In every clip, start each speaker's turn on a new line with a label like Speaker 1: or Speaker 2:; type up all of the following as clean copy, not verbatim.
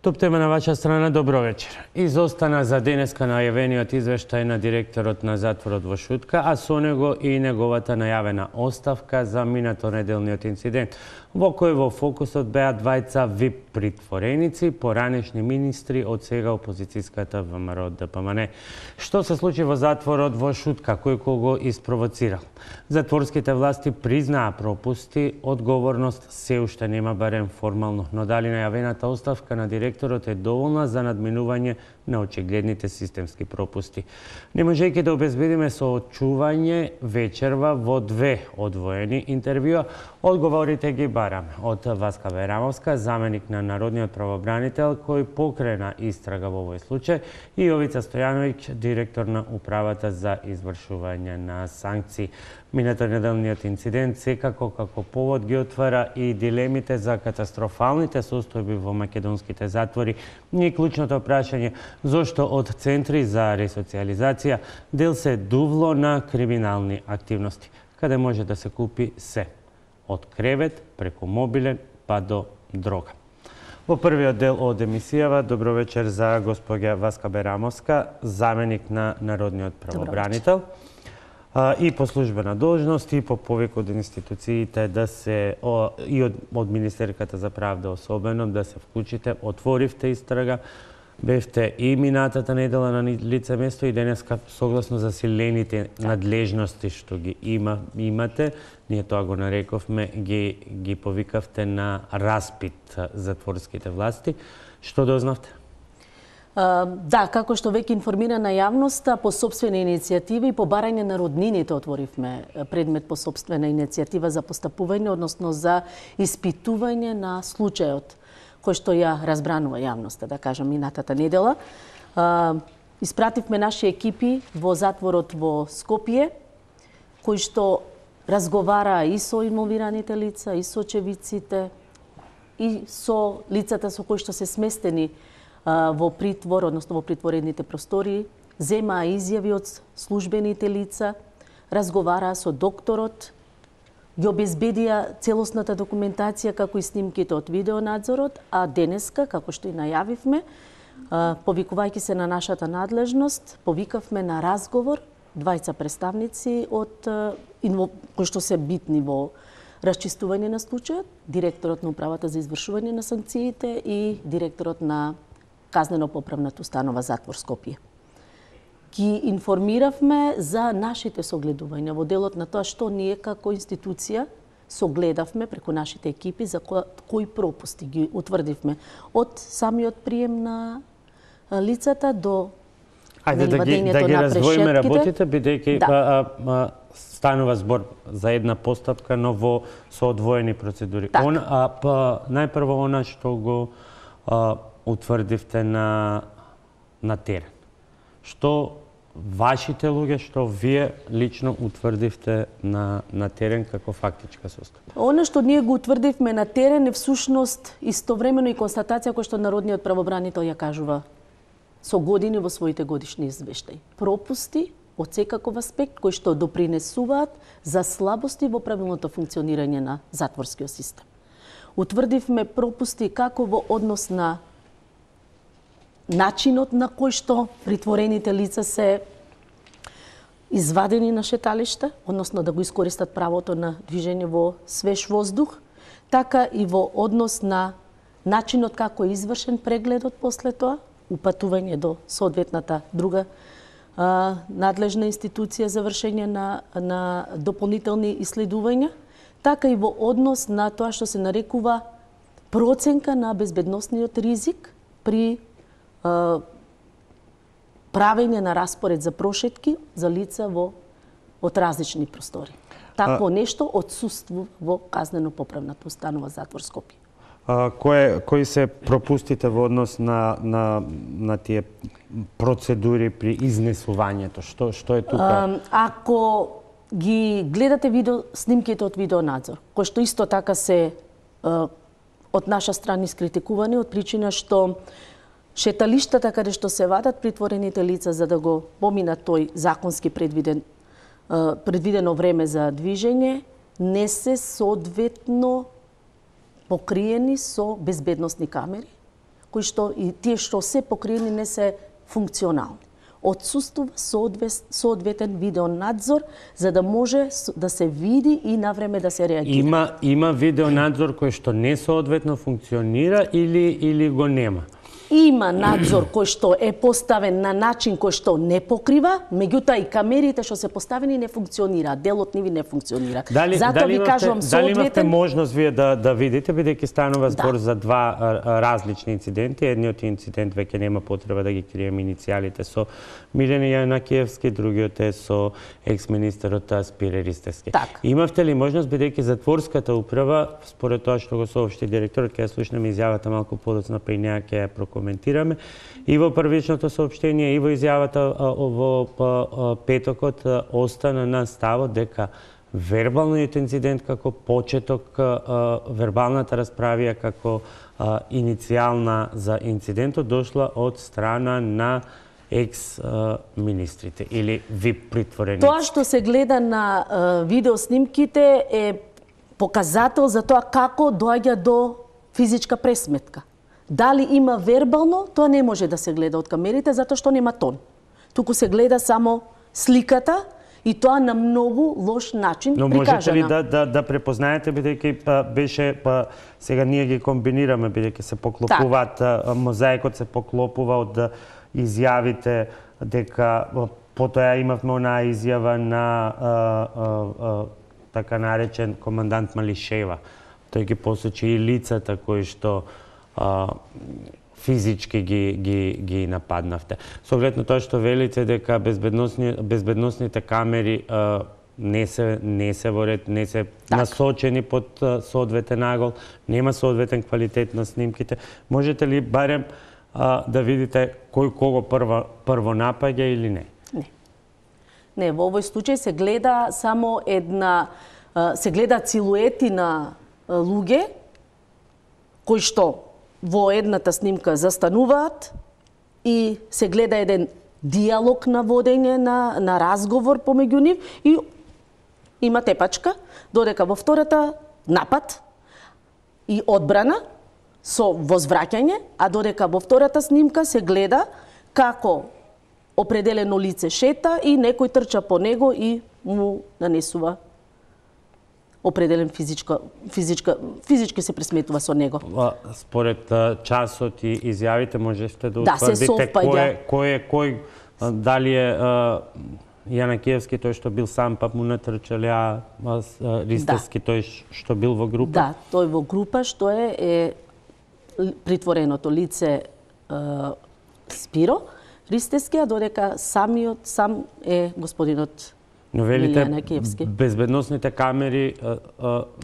Speaker 1: Топ тема на ваша страна, добро вечер. Изостана за денеска најавениот извештај на директорот на затворот во Шутка, а со него и неговата најавена оставка за минато неделниот инцидент, во кој во фокусот беа двајца ВИП притвореници, поранешни министри од сега опозицијската ВМРО ДПМН. Што се случи во затворот во Шутка, кој кого испровоцирал? Затворските власти признаа пропусти, одговорност се уште нема барем формално, но дали најавената оставка на директорот е доволна за надминување на очигледните системски пропусти. Не можејќи да обезбедиме соочување вечерва во две одвоени интервјуа, одговорите ги бараме од Васка Берамовска, заменик на народниот правобранител кој покрена истрага во овој случај, и Јовица Стојановиќ, директор на управата за извршување на санкции. Минато неделниот инцидент секако како повод ги отвара и дилемите за катастрофалните состојби во македонските затвори и клучното прашање зошто од центри за ресоциализација дел се дувло на криминални активности, каде може да се купи се, од кревет преку мобилен па до дрога. Во првиот дел од емисијава, добро вечер за госпоѓа Васка Берамовска, заменик на народниот правобранител, и по службена должност и по повик од институциите да се и од Министерката за правда особено да се вклучите, отворивте истрага, бевте и минатата недела на лице место и денеска согласно засилените надлежности што ги имате, ние тоа го нарековме, ги повикавте на распит затворските власти. Што дознавте?
Speaker 2: Да, како што веќе информирана јавноста, по собствена иницијатива и по барање на роднините отворивме предмет по собствена иницијатива за постапување, односно за испитување на случајот кој што ја разбранува јавноста, да кажам, минатата недела. Испративме наши екипи во затворот во Скопје, кои што разговараа и со инволвираните лица, и со очевидците, и со лицата со кои што се сместени во притвор, односно во притворените простории, земаа изјави од службените лица, разговараа со докторот, ги обезбедија целосната документација како и снимките од видеонадзорот, а денеска, како што и најавивме, повикувајќи се на нашата надлежност, повикавме на разговор двајца представници од кои што се битни во расчистување на случајот, директорот на управата за извршување на санкциите и директорот на Казнено-поправната установа затвор Скопје. Ги информиравме за нашите согледувања во делот на тоа што ние како институција согледавме преку нашите екипи за кои пропусти ги утврдивме од самиот прием на лицата до
Speaker 1: да ги раздвоиме работите, бидејќи станува збор за една постапка, но со одвоени процедури. Најпрво она што го утврдивте на терен. Што вашите луѓе, што вие лично утврдивте на терен како фактичка состојба?
Speaker 2: Она што ние го утврдивме на терен е всушност истовремено и констатација која што народниот правобранител ја кажува со години во своите годишни извештаи. Пропусти од секаков аспект кои што допринесуваат за слабости во правилното функционирање на затворскиот систем. Утврдивме пропусти како во однос на начинот на кој што притворените лица се извадени на шеталиште, односно да го искористат правото на движење во свеж воздух, така и во однос на начинот како е извршен прегледот после тоа, упатување до соодветната друга надлежна институција за вршење на дополнителни исследувања, така и во однос на тоа што се нарекува проценка на безбедносниот ризик при правење на распоред за прошетки за лица од различни простори. Такво нешто отсуствува во Казнено-поправната установа затвор Скопје.
Speaker 1: Кои се пропустите во однос на тие процедури при изнесувањето? Што е тука?
Speaker 2: Ако ги гледате снимките од видеонадзор, кои што исто така се од наша страна искритикувани од причина што шеталиштата каде што се вадат притворените лица за да го поминат тој законски предвидено време за движење, не се соодветно покриени со безбедносни камери, кои што и тие што се покриени не се функционални. Отсуствува соодветен видеонадзор за да може да се види и навреме да се реагира.
Speaker 1: Има видеонадзор кој што не соодветно функционира или го нема?
Speaker 2: Има надзор кој што е поставен на начин кој што не покрива, меѓутоа и камерите што се поставени не функционираат, делот ниви не функционира.
Speaker 1: Затоа ви кажувам соодветен... Дали имавте можност вие да видите, бидејќи станува збор за два различни инциденти, едниот инцидент веќе нема потреба да ги криеме иницијалите со Милена Јанакиевски, другиот е со екс-министерот Спире Ристевски. Имавте ли можност, бидејќи затворската управа, според тоа што го соопшти директорот, ќе слушнеме изјавата малку подоцна, па и неа ќе ја прокоментираме, и во првичното соопштение, и во изјавата во петокот остана на ставот дека вербалниот инцидент како почеток, вербалната расправија како иницијална за инцидентот дошла од страна на екс-министрите или ВИП притвореници.
Speaker 2: Тоа што се гледа на видеоснимките е показател за тоа како доаѓа до физичка пресметка. Дали има вербално, тоа не може да се гледа од камерите, затоа што нема тон. Туку се гледа само сликата и тоа на многу лош начин прикажана.
Speaker 1: Но можете ли да препознаете, бидејќи беше, сега ние ги комбинираме, бидејќи се поклопуваат, мозаикот се поклопува од изјавите дека потоа имавме онаа изјава на така наречен командант Малишева. Тој ги посочи и лицата кои што физички ги нападнавте. Со оглед на тоа што велите дека безбедносните камери не се во ред, не се насочени под соодветен агол, нема соодветен квалитет на снимките, можете ли барем да видите кој кого прво напаѓа или не?
Speaker 2: Не, во овој случај се гледа само се гледа силуети на луѓе кои што во едната снимка застануваат и се гледа еден диалог на водење на разговор помеѓу нив и има тепачка, додека во втората напад и одбрана со возвраќање, а додека во втората снимка се гледа како определено лице шета и некој трча по него и му нанесува определен физички се пресметува со него.
Speaker 1: Според часот и изјавите можете да утврдите кој дали е Јанакиевски тој што бил сам па му натрчале, а Ристевски тој што бил во група?
Speaker 2: Да, тој во група што е притвореното лице Спиро Ристевски, а додека сам е господинот.
Speaker 1: Но велите, безбедносните камери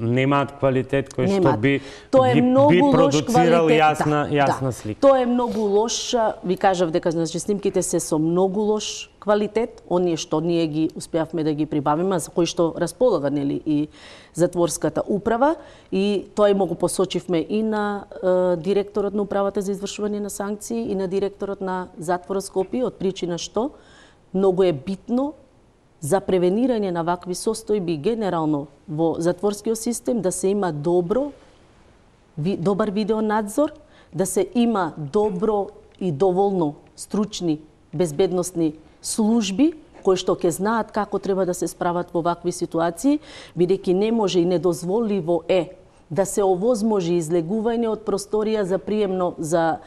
Speaker 1: немаат квалитет кој што би продуцирал јасна слика.
Speaker 2: Тоа е многу лош, ви кажав дека снимките се со многу лош квалитет, оние што ние ги успеавме да ги прибавиме, за кои што располага нели и затворската управа, и тоа му го посочивме и на директорот на управата за извршување на санкции и на директорот на затворот Скопје, од причина што многу е битно за превенирање на вакви состојби генерално во затворскиот систем да се има добар видеонадзор, да се има добро и доволно стручни безбедносни служби кои што ќе знаат како треба да се справат во вакви ситуации, бидејќи не може и недозволиво е да се овозможи излегување од просторија за приемно за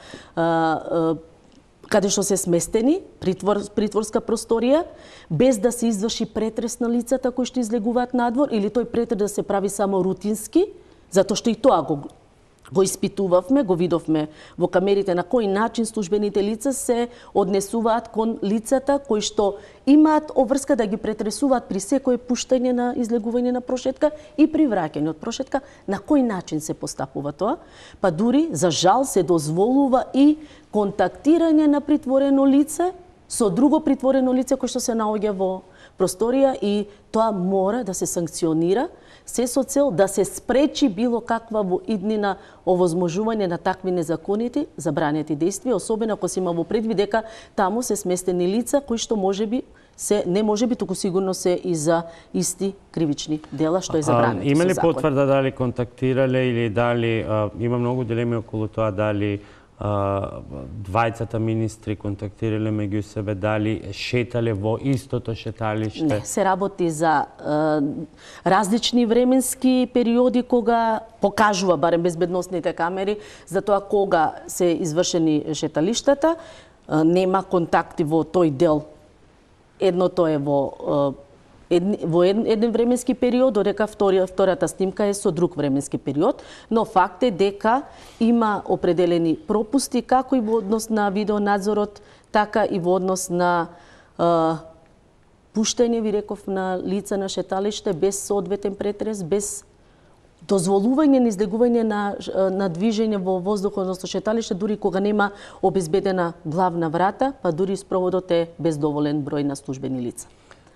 Speaker 2: каде што се сместени, притворска просторија, без да се изврши претрес на лицата кои што излегуваат надвор, или тој претрес да се прави само рутински, затоа што и тоа го испитувавме, го видовме во камерите на кој начин службените лица се однесуваат кон лицата кои што имаат обврска да ги претресуваат при секое пуштање на излегување на прошетка и при враќање од прошетка, на кој начин се постапува тоа, па дури за жал се дозволува и контактирање на притворено лице со друго притворено лице кој што се наоѓа во просторија, и тоа мора да се санкционира, се со цел да се спречи било каква во иднина овозможување на такви незаконити забранети дејствија, особено ако се има во предвид дека таму се сместени лица кои што туку сигурно се и за исти кривични дела што е забрането.
Speaker 1: Има ли потврда дали контактирале или дали има многу дилеми околу тоа дали двајцата министри контактирале меѓу себе, дали шетале во истото шеталиште?
Speaker 2: Не, се работи за различни временски периоди кога покажува барем безбедносните камери за тоа кога се извршени шеталиштата. Нема контакти во тој дел. Едното е во еден временски период, додека втората снимка е со друг временски период, но факт е дека има определени пропусти како и во однос на видеонадзорот, така и во однос на пуштање, ви реков, на лица на шеталиште без соодветен претрес, без дозволување на издегување на движење во воздух, односно шеталиште, дури кога нема обезбедена главна врата, па дури спроводот е без доволен број на службени лица.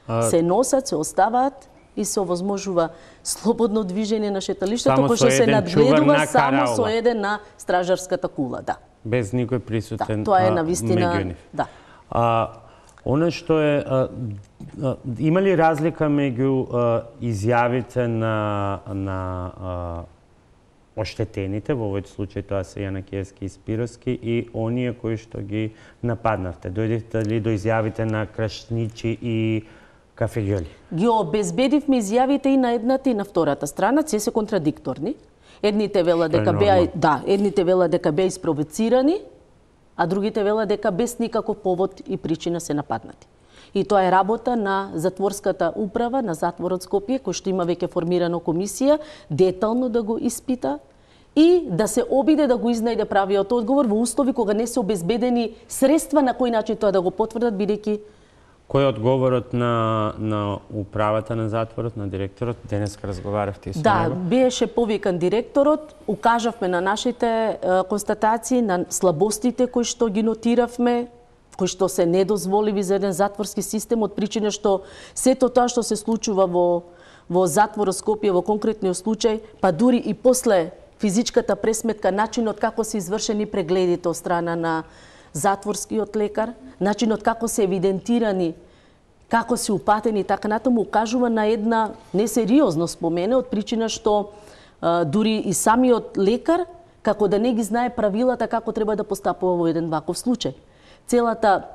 Speaker 2: Се носат, се оставаат и се овозможува слободно движење на шеталиштето, кој што се надгледува само со еден на стражарската кула, да.
Speaker 1: Без никој присутен
Speaker 2: тоа е навистина, да.
Speaker 1: Она што е, има ли разлика меѓу изјавите на оштетените, во овој случај тоа се Јанакиевски и Спировски, и оние кои што ги нападнавте? Дојдете ли до изјавите на Крашничи и Кафеѓоли?
Speaker 2: Ги обезбедивме изјавите и на едната и на втората страна, се контрадикторни. Едните велат дека беа испровоцирани, а другите велат дека без никаков повод и причина се нападнати. И тоа е работа на затворската управа, на затворот Скопје, кој што има веќе формирана комисија, детално да го испита и да се обиде да го изнајде правиот одговор во услови кога не се обезбедени средства на кој начин тоа да го потврдат, бидејќи.
Speaker 1: Кој е одговорот на управата на затворот, на директорот? Денеска разговаравте со него?
Speaker 2: Да, беше повикан директорот, укажавме на нашите констатации, на слабостите кои што ги нотиравме, кои што се недозволиви за еден затворски систем, од причина што сето тоа што се случува во затворот Скопје во конкретниот случај, па дури и после физичката пресметка, начинот како се извршени прегледите од страна на затворскиот лекар, начинот како се евидентирани, како се упатени, така натаму укажува на една несериозно спомене, од причина што дури и самиот лекар како да не ги знае правилата како треба да постапува во еден ваков случај. Целата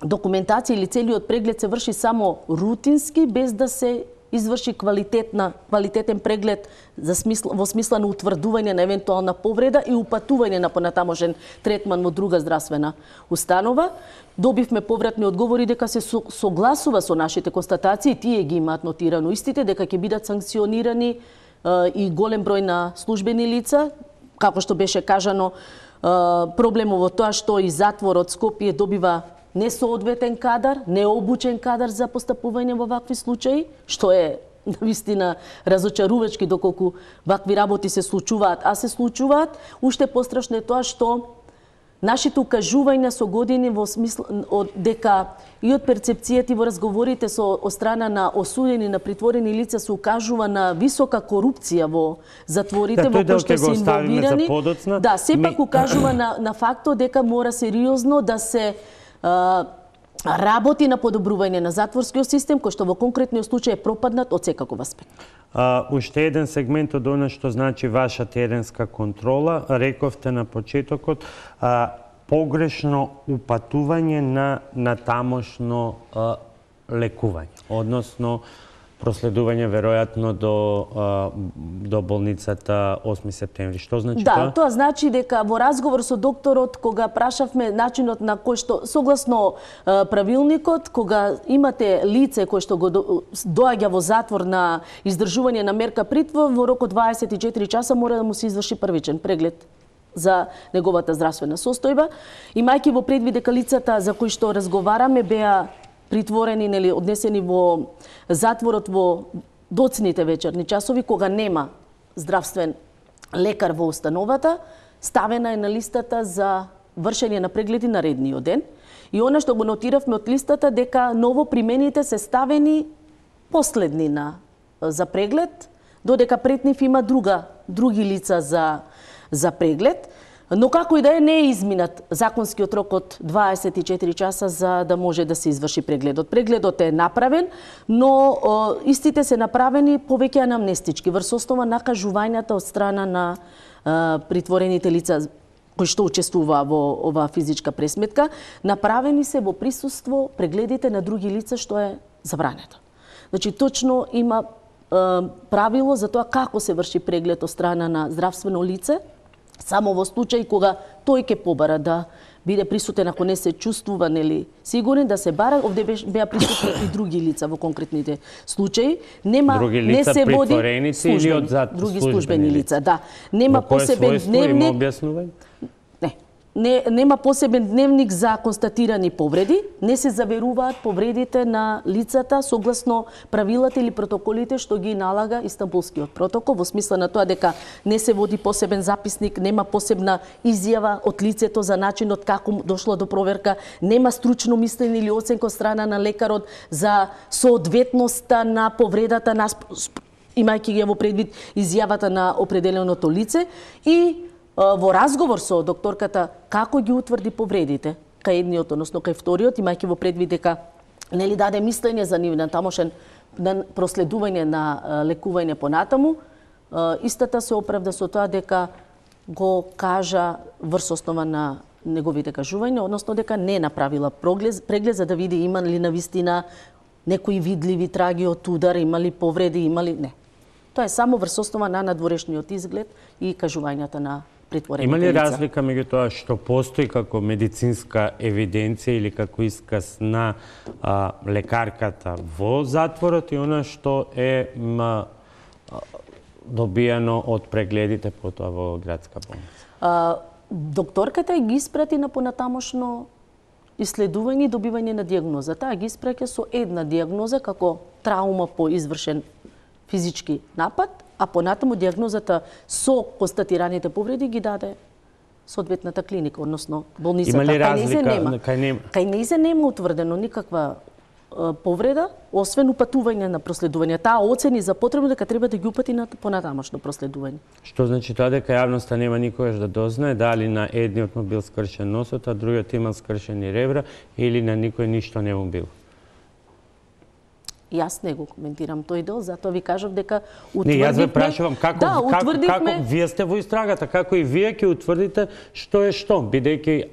Speaker 2: документација или целиот преглед се врши само рутински, без да се изврши квалитетен преглед во смисла на утврдување на евентуална повреда и упатување на понатамошен третман во друга здравствена установа. Добивме повратни одговори дека се согласува со нашите констатации, тие ги имаат нотирано истите, дека ќе бидат санкционирани и голем број на службени лица. Како што беше кажано, проблемот во тоа што и затворот Скопје добива несоодветен кадар, необучен кадар за постапување во вакви случаи, што е навистина разочарувачки доколку вакви работи се случуваат, а се случуваат. Уште пострашно е тоа што нашите укажувања со години во смисла дека и од перцепцијата и во разговорите од страна на осудени, на притворени лица се укажува на висока корупција во затворите, во кои што се инволвирани. Да, сепак укажува на фактот дека мора сериозно да се работи на подобрување на затворскиот систем, кој што во конкретниот случај е пропаднат од секаков аспект.
Speaker 1: Уште еден сегмент од она што значи ваша теренска контрола, рековте на почетокот, погрешно упатување на тамошно лекување, односно проследување веројатно до болницата 8 септември. Што значи тоа?
Speaker 2: Да, тоа значи дека во разговор со докторот, кога прашавме начинот на кој што, согласно правилникот, кога имате лице кој што го доаѓа во затвор на издржување на мерка притвор, во рок од 24 часа мора да му се изврши првичен преглед за неговата здравствена состојба. Имајќи во предвид дека лицата за кои што разговараме беа притворени, нели, однесени во затворот во доцните вечерни часови, кога нема здравствен лекар во установата, ставена е на листата за вршење на прегледи на редниот ден. И она што го нотиравме од листата, дека новопримените се ставени последни за преглед, додека пред нив има други лица за преглед. Но како и да е, не е изминат законскиот рок од 24 часа за да може да се изврши прегледот. Прегледот е направен, но истите се направени повеќе анамнестички, врз основа на кажувањата од страна на притворените лица кои што учествуваа во оваа физичка пресметка, направени се во присуство прегледите на други лица, што е забрането. Значи, точно има правило за тоа како се врши преглед од страна на здравствено лице, само во случај кога тој ќе побара да биде присутен ако не се чувствува нели сигурен да се бара, овде беа присутни и други лица во конкретните случаи. Нема
Speaker 1: други лица,
Speaker 2: не се води
Speaker 1: или од
Speaker 2: други службени лица, да. Нема посебен дневник. Нема посебен дневник за констатирани повреди, не се заверуваат повредите на лицата согласно правилата или протоколите што ги налага Истанбулскиот протокол, во смисла на тоа дека не се води посебен записник, нема посебна изјава од лицето за начинот како дошло до проверка, нема стручно мислење или оценка од страна на лекарот за соодветноста на повредата, имајќи ги во предвид изјавата на определеното лице и во разговор со докторката како ги утврди повредите кај едниот, односно кај вториот, имајќи во предвид дека нели даде мислење за нивен тамошен проследување на лекување понатаму, истата се оправда со тоа дека го кажа врз основа на неговите кажувања, односно дека не направила преглед за да види има ли навистина некои видливи траги од удар, има ли повреди, има ли не. Тоа е само врз основа на надворешниот изглед и кажувањата на притворените лица.
Speaker 1: Има ли разлика меѓу тоа што постои како медицинска евиденција или како исказ на лекарката во затворот и она што е добијано од прегледите потоа во градска болница?
Speaker 2: Докторката ги испрати на понатамошно исследување и добивање на дијагноза. Таа ги испраќа со една дијагноза како траума по извршен физички напад, а понатаму дијагнозата со констатираните повреди ги даде соодветната клиника, односно болницата.
Speaker 1: Има ли разлика?
Speaker 2: Кај нејзе нема утврдено никаква повреда, освен упатување на проследување. Таа оцени за потребно дека треба да ги упати на понатамошно проследување.
Speaker 1: Што значи тоа дека јавноста нема никогаш да дознае дали на едниот му бил скршен носот, а другиот имал скршени ребра или на никој ништо не му било?
Speaker 2: Јас не го коментирам тој дел, затоа ви кажав дека
Speaker 1: утврдивме... Не, јас ве прашувам како вие сте во истрагата, како и вие ќе утврдите што е што, бидејќи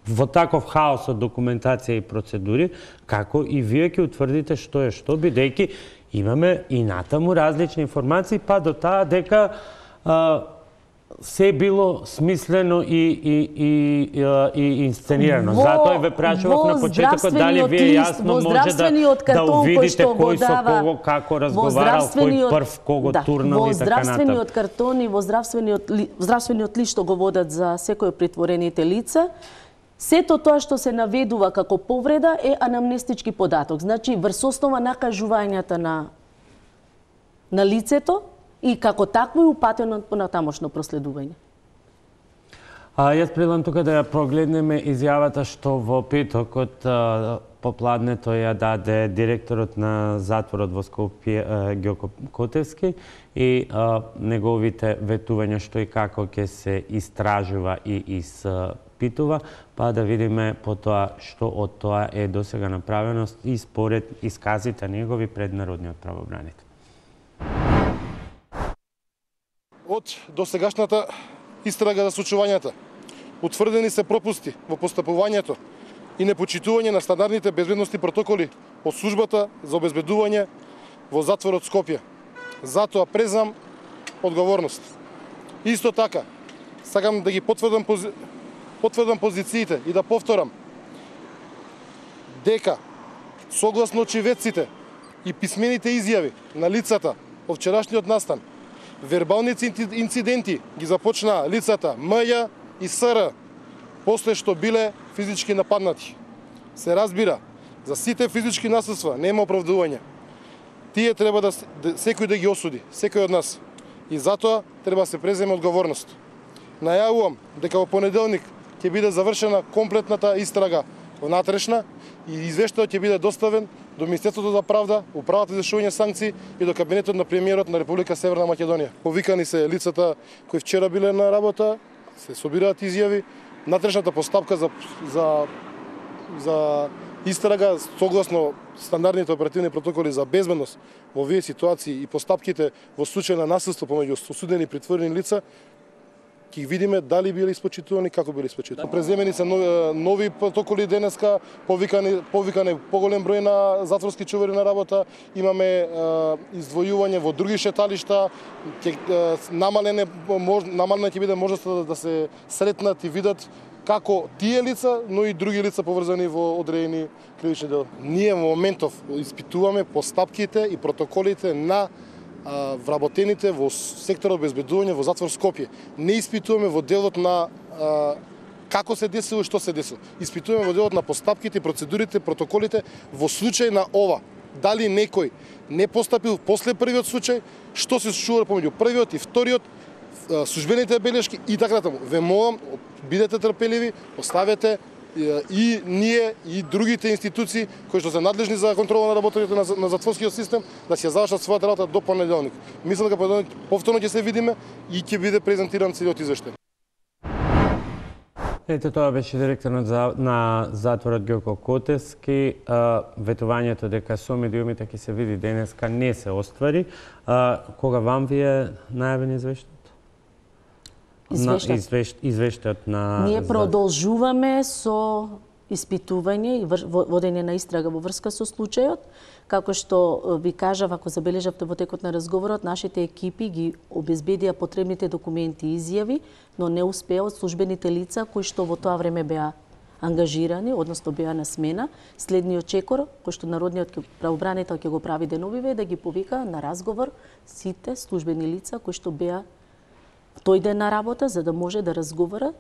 Speaker 1: во таков хаос од документација и процедури, како и вие ќе утврдите што е што, бидејќи имаме и натаму различни информации, па до таа дека се било смислено и инсценирано. Затоа ве прашував на почетокот дали вие јасно може да увидите кој со кого како разговарал, кој прв кого турнал и така натаму.
Speaker 2: Во здравствениот картон и во здравствениот лист што го водат за секој од притворените лица, сето тоа што се наведува како повреда е анамнестички податок. Значи, врз основа на кажувањата на лицето, и како такво е упатено понатамошно проследување.
Speaker 1: Јас предлагам тука да ја прогледнеме изјавата што во петокот попладнето ја даде директорот на затворот во Скопје Ѓоко Котевски и неговите ветувања што и како ќе се истражува и испитува, па да видиме потоа што од тоа е досега направено и според исказите негови пред народниот правобранител.
Speaker 3: Од досегашната истрага за случувањата, утврдени се пропусти во постапувањето и непочитување на стандардните безбедносни протоколи од службата за обезбедување во затворот Скопје. Затоа презам одговорност. Исто така, сакам да ги потврдам позициите и да повторам дека согласно очевидците и писмените изјави на лицата од вчерашниот настан, вербалните инциденти ги започнаа лицата МЈ и СР, после што биле физички нападнати. Се разбира, за сите физички насилства нема оправдување. Тие треба да секој да ги осуди, секој од нас. И затоа треба да се преземе одговорност. Најавувам дека во понеделник ќе биде завршена комплетната истрага внатрешна и извештајот ќе биде доставен до Министерството за правда, Управата за извршување санкции и до кабинетот на премиерот на Република Северна Македонија. Повикани се лицата кои вчера биле на работа, се собираат изјави, натрешната постапка за истрага согласно стандардните оперативни протоколи за безбедност во овие ситуации и постапките во случај на насилство помеѓу осудени и притворени лица ќе ги видиме дали биле испочитувани, како биле испочитувани. Преземени се нови протоколи денеска, повикане поголем број на затворски чувари на работа, имаме издвојување во други шеталишта, намалена ќе биде можноста да се сретнат и видат како тие лица, но и други лица поврзани во одредени кривични дела. Ние во моментов испитуваме постапките и протоколите на вработените во секторот обезбедување во затвор Скопје. Не испитуваме во делот на како се десило и што се десило. Испитуваме во делот на постапките, процедурите, протоколите во случај на ова. Дали некој не постапил после првиот случај, што се случува помеѓу првиот и вториот, службените белешки и така натаму. Ве молам, бидете трпеливи, оставете и ние и другите институции кои што се надлежни за контрола на работењето на затворскиот систем да ќе завршат својата работа до понеделник. Мислам дека понеделник повторно ќе се видиме и ќе биде презентиран целиот извештај.
Speaker 1: Ете, тоа беше директорот на затворот Ѓоко Котевски. Ветувањето дека со медиумите ќе се види денеска не се оствари. Кога вам ви е најавен извештајот? Извештајот на...
Speaker 2: Ние продолжуваме со испитување и водење на истрага во врска со случајот. Како што ви кажав, ако забележавте во текот на разговорот, нашите екипи ги обезбедија потребните документи и изјави, но не успеа од службените лица кои што во тоа време беа ангажирани, односно беа на смена. Следниот чекор, кој што народниот правобранител ќе го прави деновиве, да ги повика на разговор сите службени лица кои што беа тој ден на работа, за да може да разговара,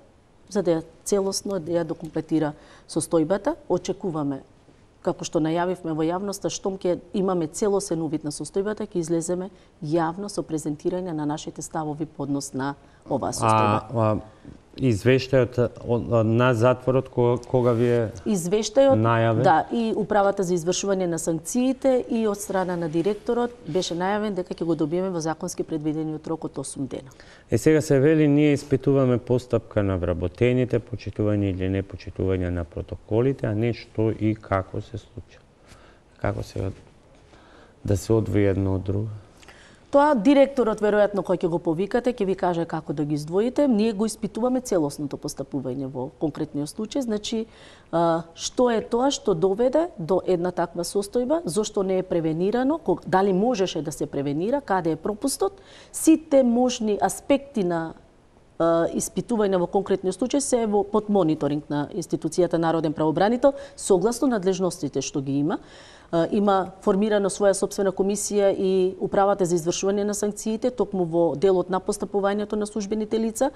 Speaker 2: за да ја целосно да ја докомплетира состојбата. Очекуваме, како што најавивме во јавноста, штом ќе имаме целосен увид на состојбата, ќе излеземе јавно со презентирање на нашите ставови по однос на оваа состојба.
Speaker 1: Извештајот на затворот кога ви е
Speaker 2: извештајот,
Speaker 1: најавен?
Speaker 2: Да, и управата за извршување на санкциите и од страна на директорот беше најавен дека ќе го добиеме во законски предвидениот рок од 8 дена.
Speaker 1: Сега се вели, ние испитуваме постапка на вработените, почитување или непочитување на протоколите, а не што и како се случи. Како се да се одвои едно од друго?
Speaker 2: Тоа директорот веројатно кој ќе го повикате ќе ви каже како да ги издвоите. Ние го испитуваме целосното постапување во конкретниот случај, значи што е тоа што доведе до една таква состојба, зошто не е превенирано, дали можеше да се превенира, каде е пропустот, сите можни аспекти на испитување во конкретниот случај се под мониторинг на институцијата Народен правобранител согласно надлежностите што ги има. Има формирано своја собствена комисија и управата за извршување на санкциите токму во делот на постапувањето на службените лица,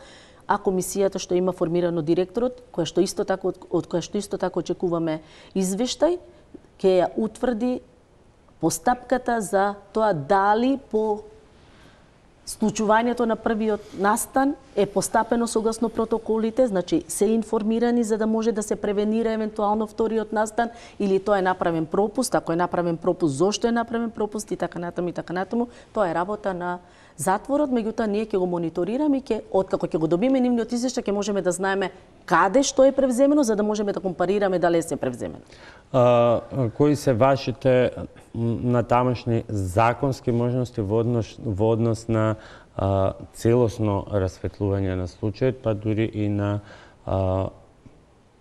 Speaker 2: а комисијата што има формирано директорот, од која што исто така очекуваме извештај, ќе ја утврди постапката за тоа дали по случувањето на првиот настан е постапено согласно протоколите, значи се информирани за да може да се превенира евентуално вториот настан, или тоа е направен пропуст, ако е направен пропуст, зошто е направен пропуст и така натаму. Тоа е работа на затворот, меѓутоа ние ќе го мониторираме и откако ќе го добиеме нивниот извештај ќе можеме да знаеме каде што е превземено за да можеме да компарираме дали се превземено.
Speaker 1: Кои се вашите натамошни законски можности во однос на целосно расветлување на случајот, па дури и на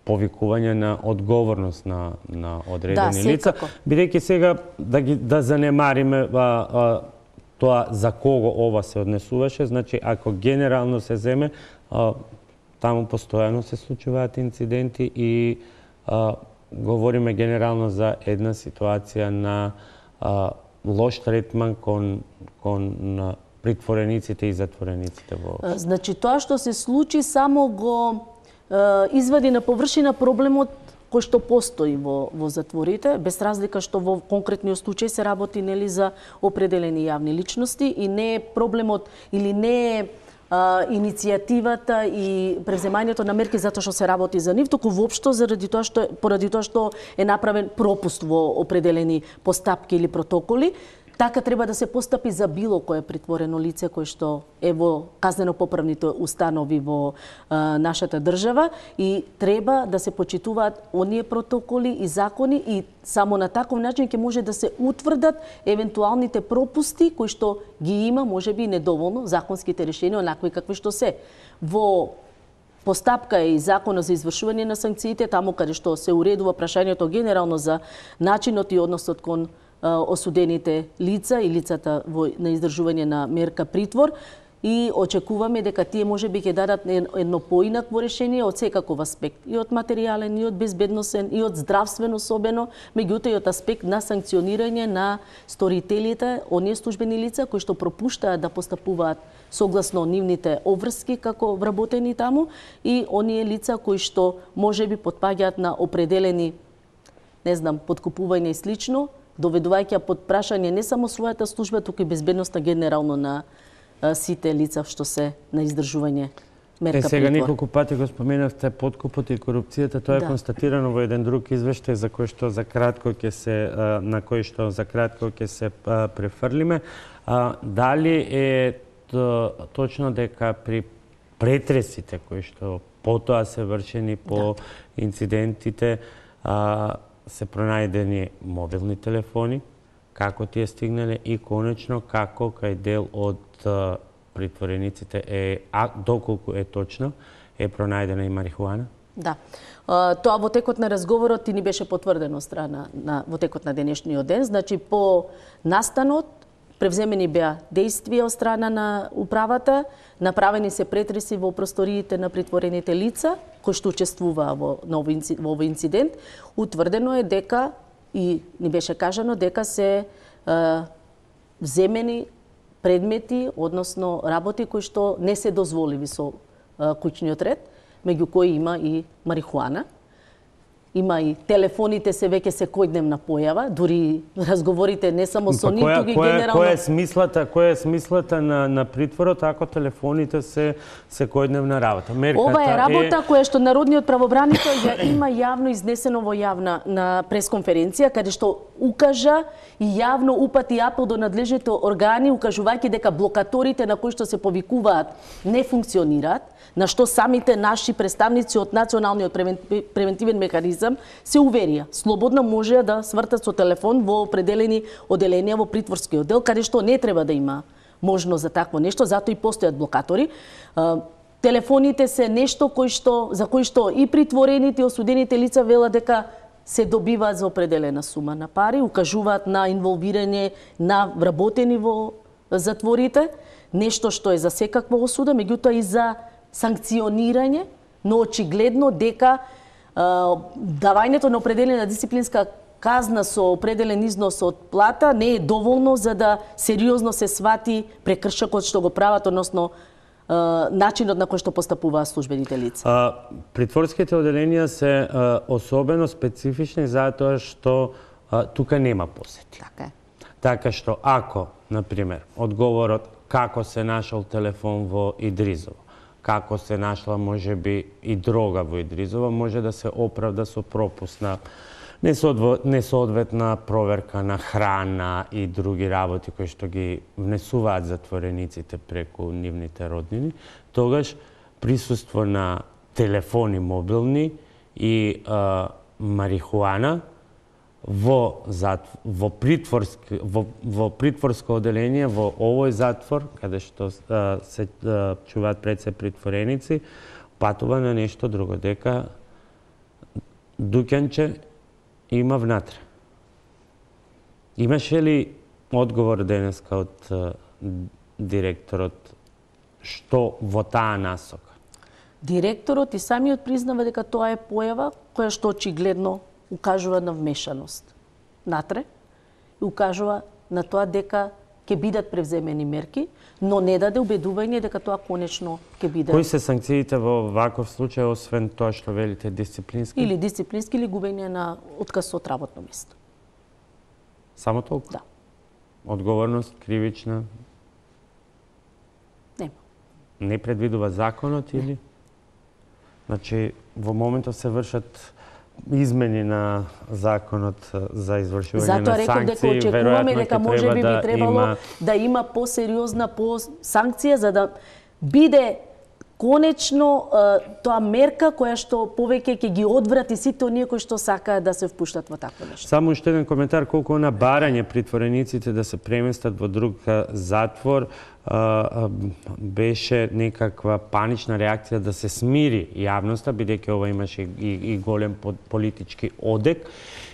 Speaker 1: повикување на одговорност на одредени лица, бидејќи сега да занемариме тоа за кого ова се однесуваше, значи ако генерално се земе, таму постојано се случуваат инциденти и говориме генерално за една ситуација на лош третман кон притворениците и затворениците во...
Speaker 2: Значи тоа што се случи само го извади на површина проблемот кој што постои во затворите, без разлика што во конкретниот случај се работи за определени јавни личности и не е проблемот или не е иницијативата и превземањето на мерки затоа што се работи за нив, туку воопшто поради тоа што е направен пропуст во определени постапки или протоколи. Така треба да се постапи за било кое притворено лице кое што е во казнено-поправните установи во нашата држава и треба да се почитуваат оние протоколи и закони и само на таков начин ќе може да се утврдат евентуалните пропусти кои што ги има, можеби недоволно законските решенија онакви какви што се. Во постапка е и законот за извршување на санкциите, таму каде што се уредува прашањето генерално за начинот и односот кон осудените лица и лицата на издржување на мерка притвор и очекуваме дека тие можеби ќе дадат едно поинакво решение од секаков аспект, и од материјален, и од безбедносен, и од здравствен особено, меѓутоа и од аспект на санкционирање на сторителите, оние службени лица кои што пропуштаат да постапуваат согласно нивните обврски како вработени таму и оние лица кои што можеби потпаѓаат на определени, подкупување и слично, доведувајќи под прашање не само својата служба, туку и безбедноста генерално на сите лица што се на издржување мерка притвор.
Speaker 1: Сега неколку пати го споменавте подкупот и корупцијата, тоа е констатирано во еден друг извештај на кој што за кратко ќе се префрлиме. Дали е точно дека при претресите кои што потоа се вршени по инцидентите се пронајдени мобилни телефони, како тие стигнале и конечно како кај дел од притворениците доколку е точно, е пронајдена и марихуана?
Speaker 2: Да. Тоа во текот на разговорот и ни беше потврдено страна во текот на денешниот ден. Значи, по настанот превземени беа действија од страна на управата, направени се претреси во просториите на притворените лица, кои што учествуваа во овој инцидент. Утврдено е дека, и ни беше кажано, дека се земени предмети, односно работи кои што не се дозволиви со куќниот ред, меѓу кои има и марихуана. Има и телефоните се веќе секојдневна појава, дури разговорите не само со нив, туку и генерално.
Speaker 1: Која е смислата на притворот ако телефоните се секојдневна работа?
Speaker 2: Ова е работа која што народниот правобранител ја има јавно изнесено во јавна на пресконференција, каде што укажа и јавно упати апел до надлежните органи, укажувајќи дека блокаторите на кои што се повикуваат не функционираат, на што самите наши представници од Националниот превентивен механизам се уверија. Слободно може да свртат со телефон во определени оделенија во притворскиот дел, каде што не треба да има можност за такво нешто, затоа и постојат блокатори. Телефоните се нешто за кои што и притворените и осудените лица велат дека се добиваат за определена сума на пари, укажуваат на инволвирање на вработени во затворите, нешто што е за секаква осуда, меѓутоа и за санкционирање, но очигледно дека давањето на определена дисциплинска казна со определен износ од плата не е доволно за да сериозно се свати прекршокот што го прават, односно начинот на кој што постапуваат службените лица.
Speaker 1: Притворските оделенија се особено специфични затоа што тука нема посети.
Speaker 2: Така е.
Speaker 1: Така што ако, например, одговорот како се нашол телефон во Идризово, како се нашла можеби и дрога во Идризово, може да се оправда со пропуск на несоодветна проверка на храна и други работи кои што ги внесуваат затворениците преку нивните роднини, тогаш присуство на телефони мобилни и марихуана во притворско оделение, во овој затвор, каде што се чуваат пред се притвореници, патува на нешто друго, дека дуќанче има внатре. Имаше ли одговор денеска од директорот што во таа насока?
Speaker 2: Директорот и самиот признава дека тоа е појава која што очигледно укажува на вмешаност натре и укажува на тоа дека ќе бидат превземени мерки, но не даде убедување дека тоа конечно ќе биде.
Speaker 1: Кои се санкциите во ваков случај, освен тоа што велите дисциплински?
Speaker 2: Или дисциплински, или губење на отказ од работно место.
Speaker 1: Само толку?
Speaker 2: Да.
Speaker 1: Одговорност кривична?
Speaker 2: Нема.
Speaker 1: Не предвидува законот или? Значи, во моментот се вршат измени на законот за извршување
Speaker 2: Затоа
Speaker 1: на
Speaker 2: реков дека
Speaker 1: санкции,
Speaker 2: очекуваме
Speaker 1: веројатно
Speaker 2: дека
Speaker 1: ќе
Speaker 2: може би
Speaker 1: треба
Speaker 2: би требало да има посериозна санкција за да биде конечно тоа мерка која што повеќе ќе ги одврати сите оние кои што сакаат да се впуштат во такво нешто.
Speaker 1: Само уште еден коментар, колку она барање притворениците да се преместат во друг затвор беше некаква панична реакција да се смири јавноста, бидејќи ова имаше и голем политички одек,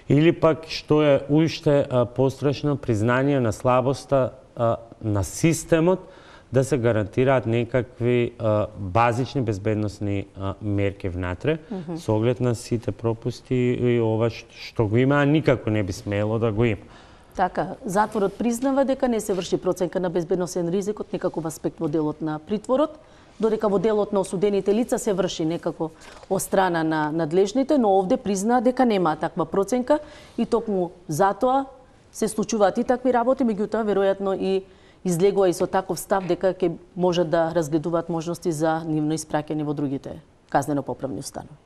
Speaker 1: или пак што е уште пострашно признание на слабоста на системот да се гарантираат некакви базични безбедносни мерки внатре, со оглед на сите пропусти и ова што го има, а никако не би смело да го има.
Speaker 2: Така, затворот признава дека не се врши проценка на безбедносен ризик од некаков аспект во делот на притворот, додека во делот на осудените лица се врши некако од страна на надлежните, но овде признаа дека нема таква проценка и токму затоа се случуваат и такви работи, меѓутоа веројатно и излегува и со таков став дека ќе можат да разгледуваат можности за нивно испраќање во другите казнено-поправни установи.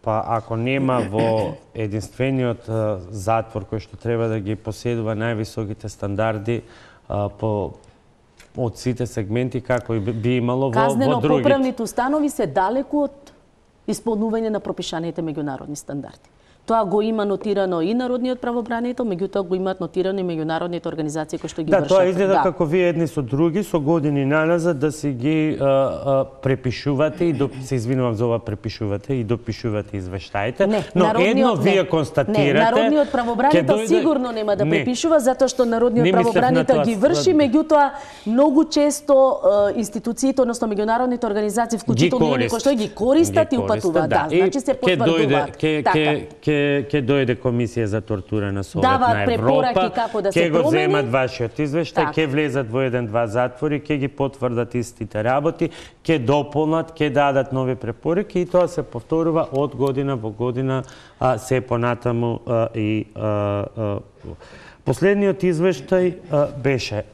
Speaker 1: Па ако нема во единствениот затвор кој што треба да ги поседува највисоките стандарди од сите сегменти, како и би имало во другите.
Speaker 2: Казнено-поправните установи се далеку од исполнување на пропишаните меѓународни стандарди. Тоа го има нотирано и народниот правобранител, меѓутоа го имаат нотирано и меѓународните организации кои што ги вршат.
Speaker 1: Да, тоа изгледа како вие едни со други, со години наназад да си ги препишувате и се извинувам за ова препишувате и допишувате извештаите, но едно вие констатирате.
Speaker 2: Не, народниот правобранител сигурно нема да препишува затоа што народниот правобранител ги врши, меѓутоа многу често институциите, односно меѓународните организации, вклучително и кои што ги користат и упатуваат, да, значи се потврдуваат.
Speaker 1: Ќе дојде комисија за тортура на Совет на Европа, ќе го земат вашиот извештај, ќе влезат во 1-2 затвори, ќе ги потврдат истите работи, ќе дополнат, ќе дадат нови препораки и тоа се повторува од година во година се понатаму и последниот извештај беше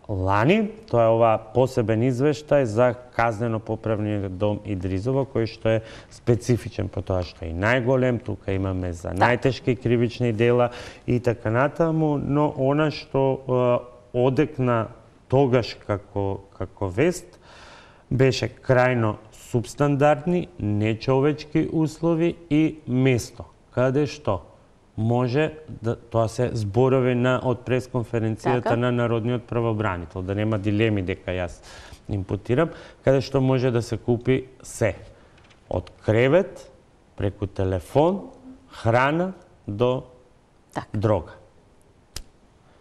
Speaker 1: лани, тоа е ова посебен извештај за казнено-поправниот дом Идризово, кој што е специфичен по тоа што е најголем, тука имаме за најтешки кривични дела и така натаму, но она што одекна тогаш како вест беше крајно субстандардни, нечовечки услови и место каде што може да тоа се зборови од пресконференцијата на народниот правобранител, да нема дилеми дека јас импутирам, каде што може да се купи се. Од кревет, преку телефон, храна до дрога.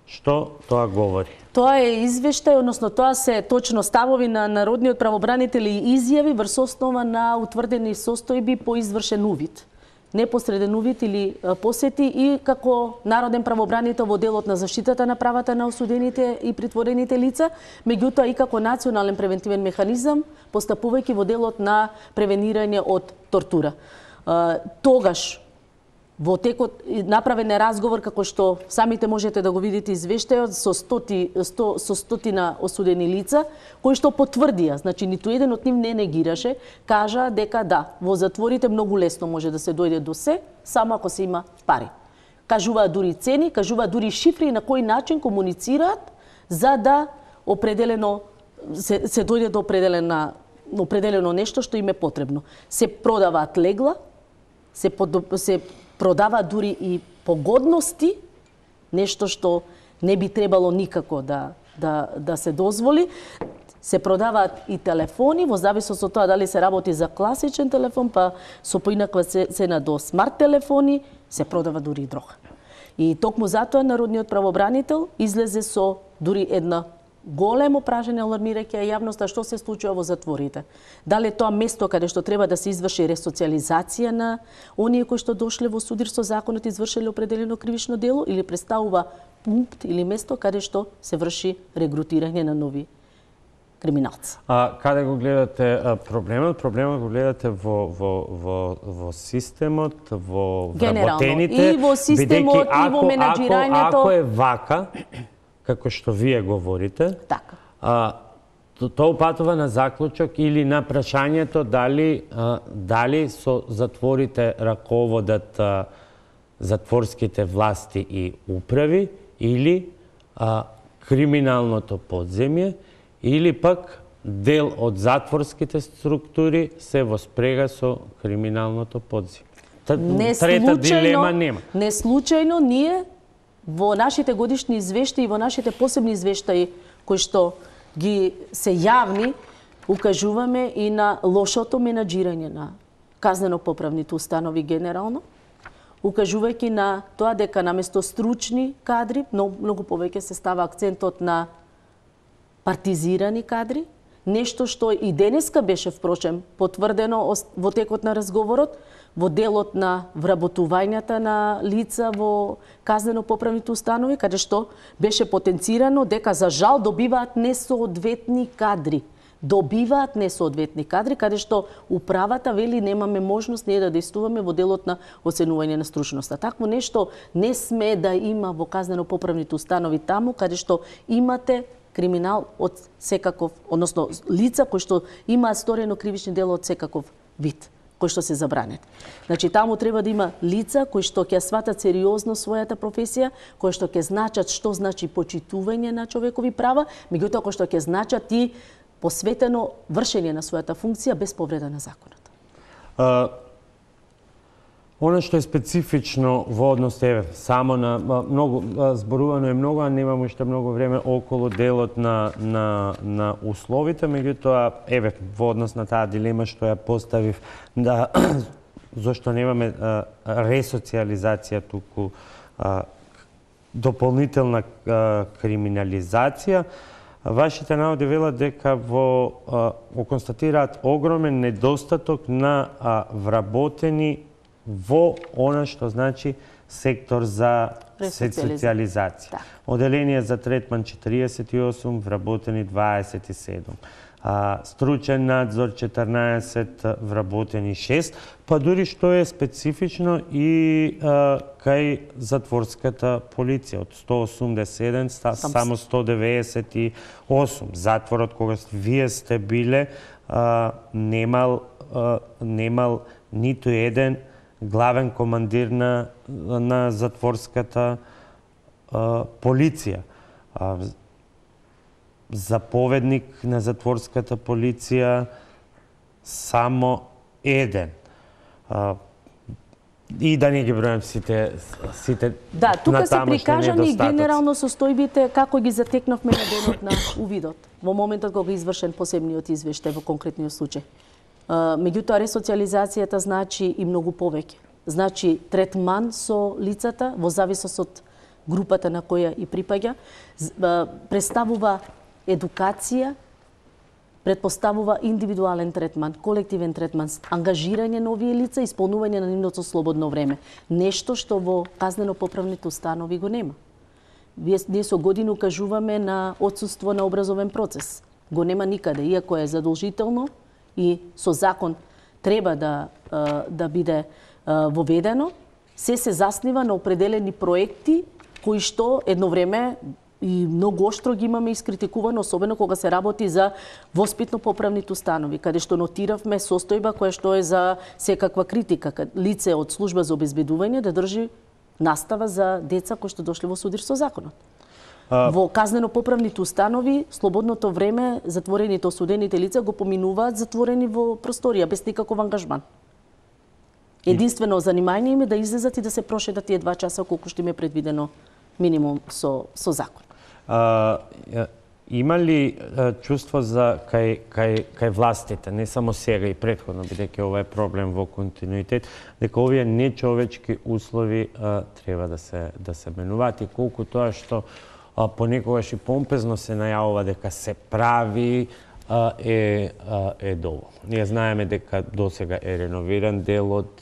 Speaker 1: Што тоа говори?
Speaker 2: Тоа е извештај, односно тоа се точно ставови на народниот правобранител и изјави врз основа на утврдени состојби по извршен увид. Непосреден увид или посети и како народен правобранител во делот на заштитата на правата на осудените и притворените лица, меѓутоа и како национален превентивен механизам, постапувајќи во делот на превенирање од тортура. Тогаш во текот направен е разговор, како што самите можете да го видите извештајот, со стотина осудени лица, кои што потврдија, значи ниту еден од нив не негираше, кажа дека да, во затворите многу лесно може да се дојде до се, само ако се има пари. Кажуваат дури цени, кажуваат дури шифри на кој начин комуницираат за да определено се дојде до определено нешто што им е потребно. Се продаваат легла, се продаваат дури и погодности, нешто што не би требало никако да се дозволи. Се продаваат и телефони, во зависност од тоа дали се работи за класичен телефон, па со поинаква цена до смарт телефони, се продава дури и дрога. И токму затоа народниот правобранител излезе со дури една големо прашање, алармирајќи јавноста што се случува во затворите. Дали тоа место каде што треба да се изврши ресоциализација на оние кои што дошле во судир со законот и извршиле определено кривично дело, или представува пункт или место каде што се врши регрутирање на нови криминалци.
Speaker 1: Каде го гледате проблемот? Проблемот го гледате во системот, во вработените,
Speaker 2: и во системот, и во менаџирањето.
Speaker 1: Ако е вака, како што вие говорите, тоа упатува на заклучок или на прашањето дали со затворите раководат затворските власти и управи или криминалното подземје или пак дел од затворските структури се во спрега со криминалното подземје. Трета дилема нема.
Speaker 2: Не случајно ние во нашите годишни извештаи и во нашите посебни извештаи кои што ги се јавни, укажуваме и на лошото менаџирање на казнено-поправните установи генерално, укажувајќи на тоа дека наместо стручни кадри, многу повеќе се става акцентот на партизирани кадри, нешто што и денеска беше впрочем потврдено во текот на разговорот, во делот на вработувањата на лица во казнено-поправните установи, каде што беше потенцирано дека за жал добиваат несоодветни кадри. Добиваат несоодветни кадри, каде што управата вели немаме можност ние да действуваме во делот на оценување на стручноста. Такво нешто не сме да има во казнено-поправните установи таму, каде што имате криминал од секаков, односно лица кои што имаат сторено кривични дела од секаков вид, кои што се забранет. Значи, таму треба да има лица кои што ќе сватат сериозно својата професија, кои што ќе значат што значи почитување на човекови права, меѓутоа кои што ќе значат и посветено вршење на својата функција без повреда на законот.
Speaker 1: Оно што е специфично во однос само на многу зборувано е многу, а немам уште многу време околу делот на условите, меѓутоа во однос на таа дилема што ја поставив да зошто немаме ресоциализација, туку дополнителна криминализација. Вашите наводи велат дека констатираат огромен недостаток на вработени во она што значи сектор за ресоциализација. Оделение за третман 48, вработени 27. Стручен надзор 14, вработени 6, па дури што е специфично и кај затворската полиција. Од 187 само 198. Затворот кога вие сте биле немал ниту еден главен командир на затворската полиција. Заповедник на затворската полиција само еден. И да не ги бројам сите
Speaker 2: да, тука се прикажани генерално состојбите како ги затекнавме на денот на увидот, во моментот кога извршен посебниот извештај во конкретниот случај. Меѓутоа, ресоциализацијата значи и многу повеќе. Значи, третман со лицата, во зависност од групата на која и припаѓа, представува едукација, предпоставува индивидуален третман, колективен третман, ангажирање на овие лица, исполнување на нивното слободно време. Нешто што во казнено-поправните установи го нема. Ние со години укажуваме на отсуство на образовен процес. Го нема никаде, иако е задолжително и со закон треба да биде воведено, се заснива на определени проекти кои што едно време и многу оштро ги имаме искритикувано, особено кога се работи за воспитно-поправните установи, каде што нотиравме состојба која што е за секаква критика. Лице од служба за обезбедување да држи настава за деца кои што дошле во судир со законот. Во казнено-поправните установи, слободното време, затворените осудените лица го поминуваат затворени во просторија, без никаков ангажман. Единствено занимање им е да излезат и да се прошедат тие 2 часа колку што им е предвидено минимум со закон.
Speaker 1: Има ли чувство за кај властите, не само сега и претходно, бидејќи ова е проблем во континуитет, дека овие нечовечки услови треба да се менуваат и колку тоа што понекогаш и помпезно се најавува дека се прави е доволно. Ние знаеме дека досега е реновиран дел од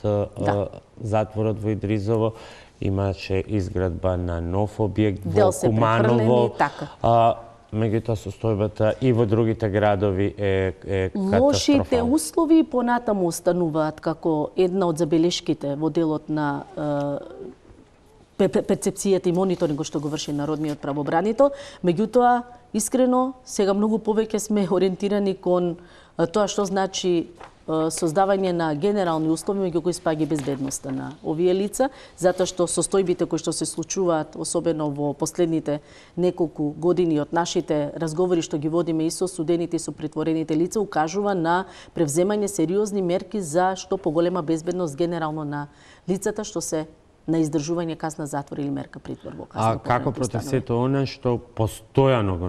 Speaker 1: затворот во Идризово, имаше изградба на нов објект во Куманово. Меѓутоа состојбата и во другите градови е катастрофална.
Speaker 2: Лошите услови понатаму остануваат како една од забелешките во делот на перцепцијата и мониторингот што го врши народниот правобранител, меѓутоа искрено, сега многу повеќе сме ориентирани кон тоа што значи создавање на генерални услови меѓу кои спаѓа безбедноста на овие лица, затоа што состојбите кои што се случуваат, особено во последните неколку години од нашите разговори што ги водиме и со судените и со притворените лица, укажува на превземање сериозни мерки за што поголема безбедност генерално на лицата што се на издржување казна затвор или мерка притвор во казна.
Speaker 1: А како против сето она што постојано го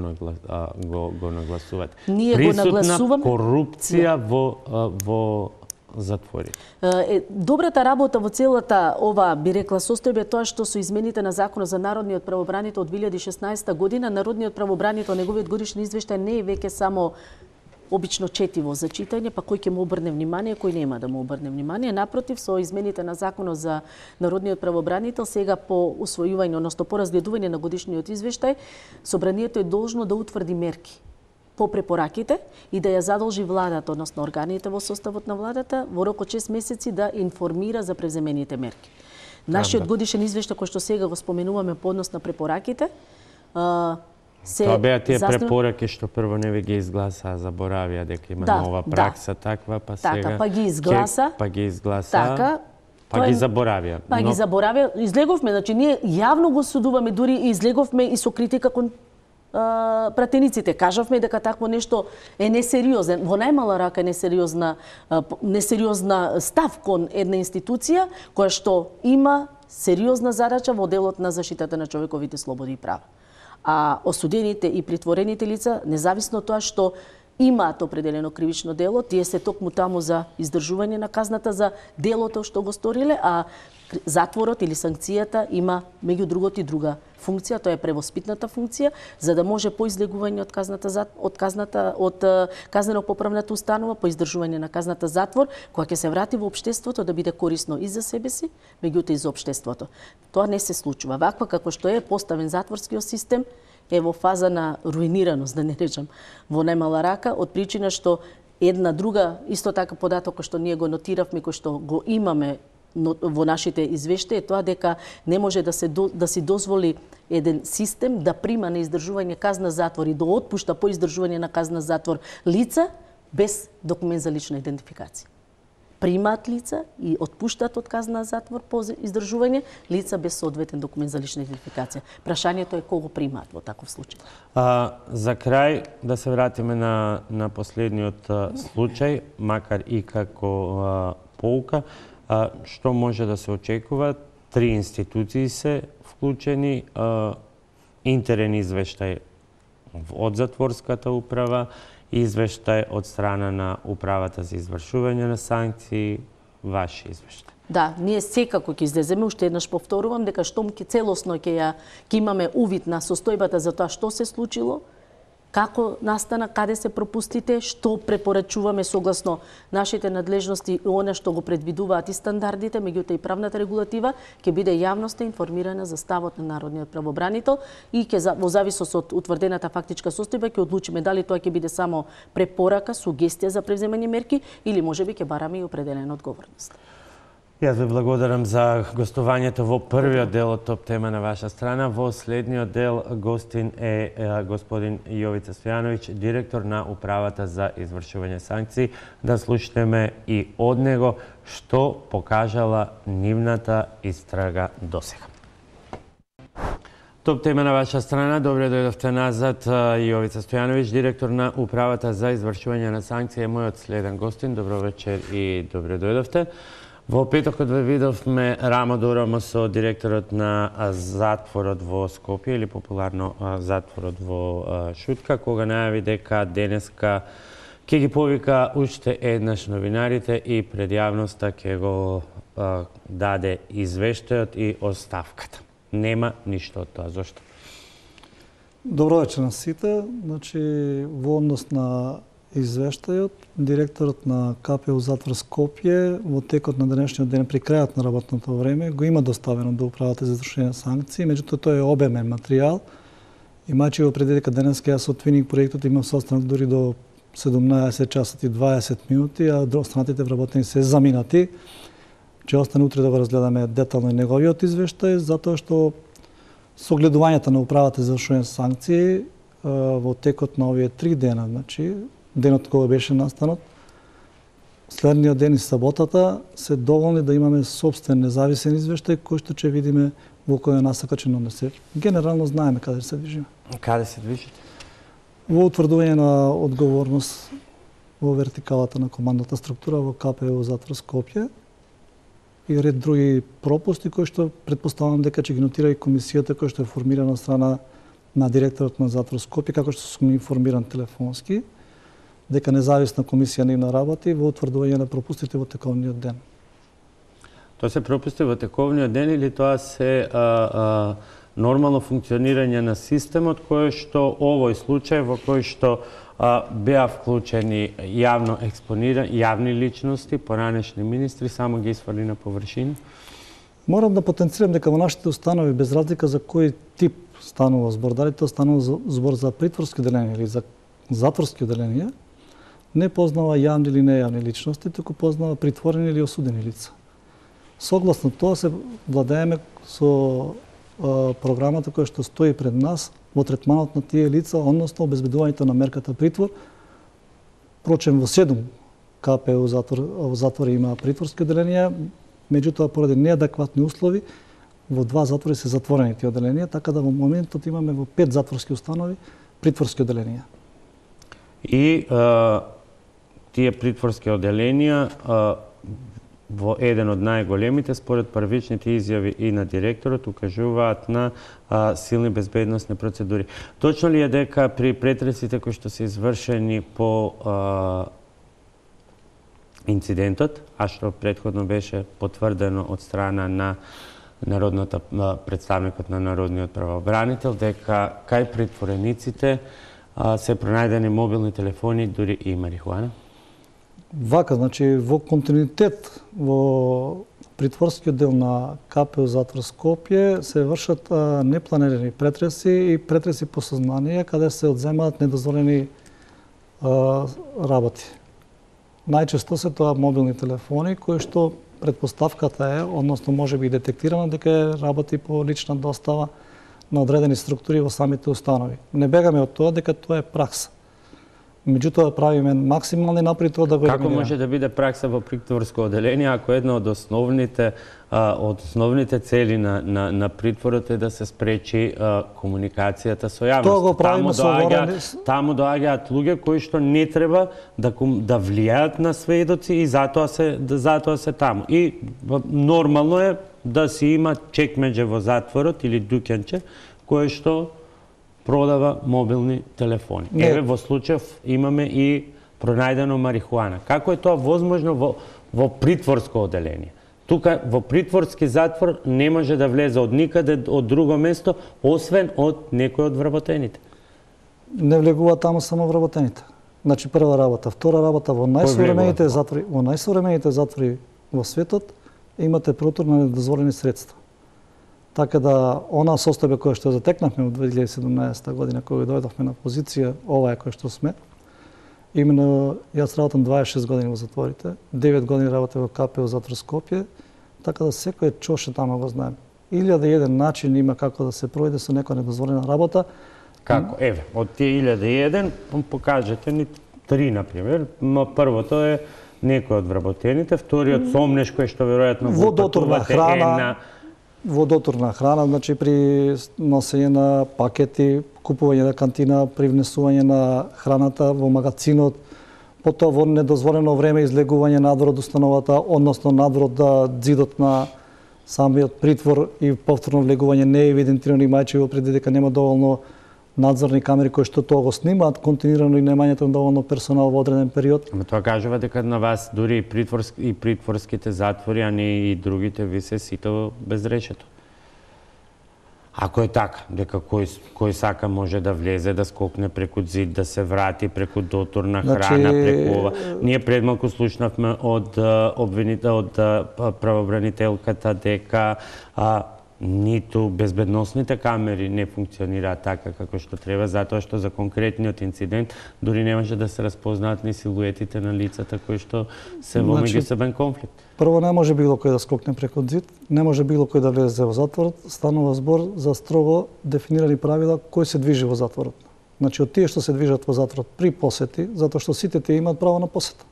Speaker 1: нагласувате?
Speaker 2: Ние го нагласуваме
Speaker 1: корупција во затворите.
Speaker 2: Добрата работа во целата ова, би рекла, состојба е тоа што со измените на Законот за народниот правобранител од 2016 година, народниот правобранител, неговиот годишен извештај не е веќе само обично четиво за читање, па кој ќе му обрне внимание, кој нема да му обрне внимание. Напротив, со измените на Законот за народниот правобранител, сега по усвојување, односно по разгледување на годишниот извештај, собранието е должно да утврди мерки по препораките и да ја задолжи владата, односно органите во составот на владата, во рок од 6 месеци да информира за преземените мерки. Нашиот годишен извештај, кој што сега го споменуваме по однос на препораките,
Speaker 1: Тоа беа тие препораки што прво не ви ги изгласа, заборавија дека има нова пракса таква, па сега...
Speaker 2: Така, па ги изгласа.
Speaker 1: Така, па ги заборавија.
Speaker 2: Па ги заборавија. Излеговме, значи ние јавно го судуваме, дури излеговме и со критика кон пратениците. Кажавме дека такво нешто е несериозен, во најмала рака несериозна став кон една институција која што има сериозна задача во делот на заштитата на човековите слободи и права. А осудените и притворените лица, независно тоа што имаат определено кривично дело, тие се токму таму за издржување на казната за делото што го сториле, а затворот или санкцијата има меѓу другото и друга функција, тоа е превоспитната функција, за да може по излегување од казнено-поправната установа, по издржување на казната затвор, кога ќе се врати во општеството да биде корисно и за себе си, меѓутоа и за општеството. Тоа не се случува. Ваква како што е поставен затворскиот систем, е во фаза на руинираност, да не речам, во најмала рака, од причина што една друга, исто така податок кој што ние го нотиравме, кој што го имаме во нашите извештаи, е тоа дека не може да си дозволи еден систем да прима на издржување казна затвор и да отпушта по издржување на казна затвор лица без документ за лична идентификација. Примаат лица и отпуштаат од казна затвор по издржување лица без соодветен документ за лична идентификација. Прашањето е кого примаат во таков случај.
Speaker 1: За крај да се вратиме на последниот случај, макар и како поука, што може да се очекува? 3 институции се вклучени, интерен извештај од затворската управа, извештај од страна на управата за извршување на санкции, ваши извештај.
Speaker 2: Да, ние секако ќе излеземе, уште еднаш повторувам дека штом целосно ќе имаме увид на состојбата за тоа што се случило, како настана, каде се пропустите, што препорачуваме согласно нашите надлежности и она што го предвидуваат и стандардите, меѓутоа и правната регулатива, ќе биде јавноста информирана за ставот на народниот правобранител и ќе во зависност од утврдената фактичка состојба ќе одлучиме дали тоа ќе биде само препорака, сугестија за превземање мерки или можеби ќе бараме и определена одговорност.
Speaker 1: Јас ви благодарам за гостувањето во првиот дел од топ тема на ваша страна. Во следниот дел гостин е господин Јовица Стојановиќ, директор на управата за извршување санкции. Да слушнеме и од него што покажала нивната истрага досега. Топ тема на ваша страна. Добре дојдовте назад. Јовица Стојановиќ, директор на управата за извршување на санкции, е мојот следен гостин. Добро вечер и добре дојдовте. Во петокот ве видовме рамо до рамо со директорот на затворот во Скопје, или популарно затворот во Шутка, кога најави дека денеска ќе ги повика уште еднаш новинарите и пред јавноста ќе го даде извештајот и оставката. Нема ништо од тоа. Зошто?
Speaker 4: Добро вечер на сите. Значи, во однос на извештајот, директорот на КПУ затвор Скопје во текот на денешниот ден при крајот на работното време го има доставено до управата за извршување санкции, меѓутоа тој е обемен материјал. Имајќи го предвид дека денеска јас од твининг проектот имам состанок дури до 17 часот и 20 минути, а останатите вработени се заминати. Ќе остане утре да го разгледаме детално неговиот извештај, затоа што со гледувањето на управата за извршување санкции во текот на овие 3 дена, значи денот кога беше настанот, следниот ден и саботата, се доволни да имаме собствен независен извештај кој што ќе видиме во која насока ќе однесе. Генерално знаеме каде се движиме.
Speaker 1: Каде се движите?
Speaker 4: Во утврдување на одговорност во вертикалата на командната структура во КПУ затвор Скопје и ред други пропусти кои што претпоставувам дека ќе ги нотира и комисијата која што е формирана од страна на директорот на затвор Скопје, како што сум информиран телефонски, дека независна комисија нивна работи во утврдување на пропустите во тековниот ден.
Speaker 1: Тоа се пропусти во тековниот ден или тоа се нормално функционирање на системот кој што овој случај во кој што беа вклучени јавно експонирани јавни личности, поранешни министри, само ги исфрли на површина?
Speaker 4: Морам да потенцирам дека во нашите установи, без разлика за кој тип станува збор, дали тоа станува збор за притворски оделенија или за затворски оделенија, не познава јавни или нејавни личности, туку познава притворени или осудени лица. Согласно тоа се владееме со програмата која што стои пред нас во третманот на тие лица, односно обезбедувањето на мерката притвор. Впрочем, во 7 КПУ затвори има притворски оделенија, меѓутоа поради неадекватни услови во 2 затвори се затворени тие оделенија, така да во моментот имаме во 5 затворски установи притворски оделенија.
Speaker 1: И тие притворски оделенија во еден од најголемите, според првичните изјави и на директорот, укажуваат на силни безбедносни процедури. Точно ли е дека при претресите кои што се извршени по инцидентот, а што претходно беше потврдено од страна на представникот на Народниот правобранител, дека кај притворениците се пронајдени мобилни телефони, дури и марихуана?
Speaker 4: Вака, значи, во континуитет во притворскиот дел на КПУ затвор Скопје се вршат непланирани претреси и претреси по сознание, каде се одземаат недозволени работи. Најчесто се тоа мобилни телефони, кои што предпоставката е, односно може би детектирано дека работи по лична достава на одредени структури во самите установи. Не бегаме од тоа дека тоа е пракса. Меѓутоа правиме максимални напори тоа да го
Speaker 1: Како може да биде пракса во притворско оделение ако една од основните цели на притворот е да се спречи комуникацијата со јавноста?
Speaker 4: Тоа го правиме
Speaker 1: Таму доаѓаат луѓе кои што не треба да влијаат на сведоци и затоа се таму. И нормално е да си има чекмеџе во затворот или дуќанче кое што продава мобилни телефони. Еве, во случајов имаме и пронајдено марихуана. Како е тоа возможно во притворско оделение? Тука, во притворски затвор, не може да влезе од никаде, од друго место, освен од некој од вработените.
Speaker 4: Не влегува таму само вработените. Значи, прва работа. Втора работа, во најсовремените затвори во светот имате протор на недозволени средства. Така да, она состојба која што затекнавме во 2017 година, кога дојдовме на позиција, ова е која што сме, именно јас работам 26 години во затворите, 9 години работам во КПУ затвор Скопје, така да секој чоше таму го знаем. 1001 начин има како да се пројде со некоја недозволена работа.
Speaker 1: Како? Еве, од тие 1001, покажете ни 3, например. Првото е некој од вработените, вториот сомнеш кој што веројатно го патувате
Speaker 4: водотурна храна, значи при носење на пакети, купување на кантина, при внесување на храната во магазинот, потоа во недозволено време излегување надвор од установата, односно надвор од ѕидот на самиот притвор и повторно влегување не е евидентирано имајќи преди дека нема доволно надзорни камери кои што тоа го снимаат континуирано и немањето на доволно персонал во одреден период.
Speaker 1: Ама тоа кажува дека на вас дури и притворските затвори, а не и другите, ви се сите без решето. Ако е така, дека кој сака може да влезе, да скокне преку зид, да се врати преку доторна храна, преку ова. Ние предмалку слушнавме од правобранителката дека ниту безбедносните камери не функционираат така како што треба, затоа што за конкретниот инцидент дури не може да се распознаат ни силуетите на лицата кои што се во меѓусебен конфликт.
Speaker 4: Прво, не може било кој да скокне преку зид, не може било кој да влезе во затворот, станува збор за строго дефинирани правила кој се движи во затворот. Значи, од тие што се движат во затворот при посети, затоа што сите тие имаат право на посета.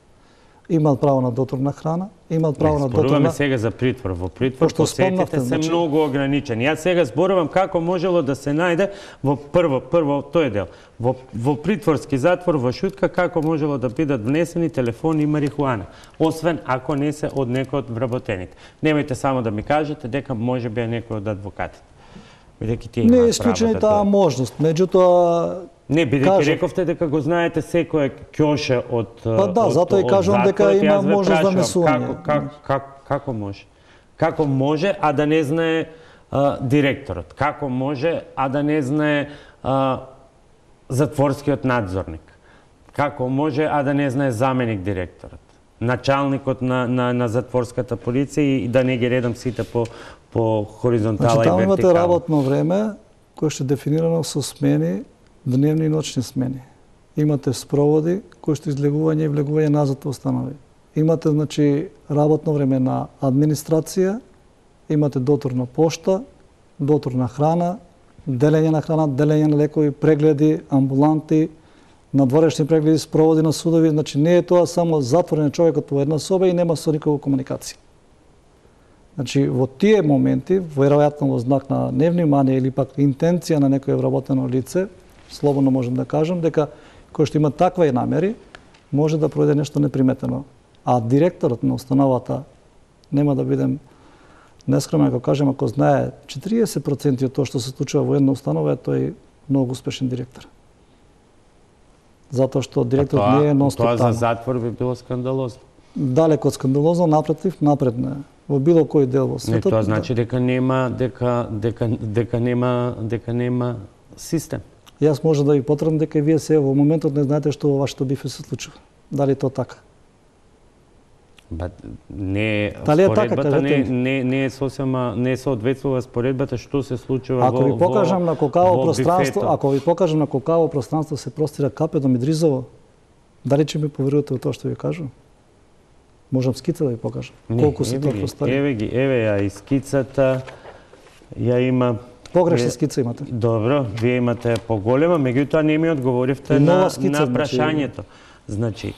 Speaker 4: Имаат право на доторна храна, имаат право на доторна...
Speaker 1: Зборуваме сега за притвор. Во притвор посетите се многу ограничени. Јас сега зборувам како можело да се најде во прво тој дел. Во притворски затвор во Шутка како можело да бидат внесени телефони и марихуана, освен ако не се од некој од вработените. Немојте само да ми кажете дека може би е некој од адвокатите. Бидејќи тие
Speaker 4: не е исклучена таа можност, меѓутоа
Speaker 1: не, бидејќи рековте дека го знаете секое ќоше од
Speaker 4: па да, затоа и кажувам дека има можност за месување.
Speaker 1: Како може? Како може, а да не знае директорот? Како може, а да не знае затворскиот надзорник? Како може, а да не знае заменик директорот? Началникот на затворската полиција и да не ги редам сите по хоризонтала и вертикала.
Speaker 4: Значи, таму имате работно време кое што е дефинирано со смени, дневни и ночни смени. Имате спроводи кои што излегување и влегување назад во установи. Имате, значи, работно време на администрација, имате доторна пошта, доторна храна, делење на храна, делење на лекови, прегледи, амбуланти, надворешни прегледи, спроводи на судови. Значи, не е тоа само затворен човекот во една соба и нема со никаква комуникација. Значи, во тие моменти, веројатно во знак на невнимание или пак интенција на некој вработено лице, слободно можем да кажем дека кој што има таква и намери, може да проведе нешто неприметено. А директорот на установата, нема да бидем нескромен ако кажем, ако знае 40% од тоа што се случува во една установа, тој многу успешен директор. Затоа што директорот не е нон-стоп таму.
Speaker 1: Тоа за затвор би било скандалозно.
Speaker 4: Далеко од скандалозно, напротив, напредно е. Во било кој дел во светот.
Speaker 1: Не, тоа значи дека нема систем.
Speaker 4: Јас може да ви потребам дека вие се во моментот не знаете што во вашето бифе се случува. Дали тоа така?
Speaker 1: Не,
Speaker 4: споредбата
Speaker 1: не е сосема, не соодветствува споредбата што се случува
Speaker 4: ако ви покажам на колкаво пространство, ако ви покажам на колкаво пространство се простира капе до Мидризово, дали ќе ми поверувате во тоа што ви кажувам? Можам скица да ви покажам. Колку се тоа простори.
Speaker 1: Еве ја и скицата. Ја има
Speaker 4: погрешна скица имате.
Speaker 1: Добро, вие имате поголема, меѓутоа не ми одговоривте на прашањето. Значи,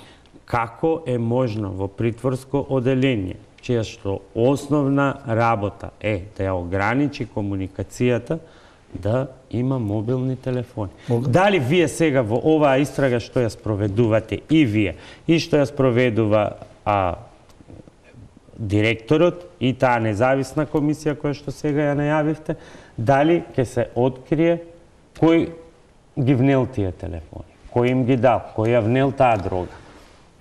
Speaker 1: како е можно во притворско оделение, чија што основна работа е да ја ограничи комуникацијата, да има мобилни телефони. Дали вие сега во оваа истрага што ја спроведувате и вие, и што ја спроведува директорот и таа независна комисија која што сега ја најавивте, дали ќе се открие кој ги внел тие телефони, кој им ги дал, кој ја внел таа дрога?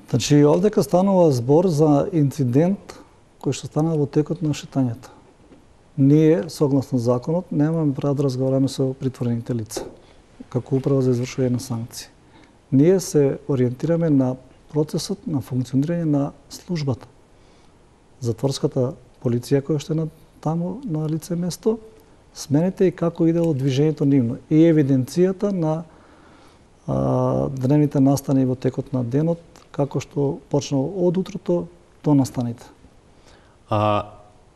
Speaker 4: Значи, овдека станува збор за инцидент кој што стана во текот на шетањето. Ние, согласно законот, немаме право да разговараме со притворените лица, како управа за извршување на санкции. Ние се ориентираме на процесот на функционирање на службата. Затворската полиција која што е таму на лице место, смените и како идело движењето нивно и евиденцијата на дневните настани во текот на денот, како што почнало од утрото до настаните.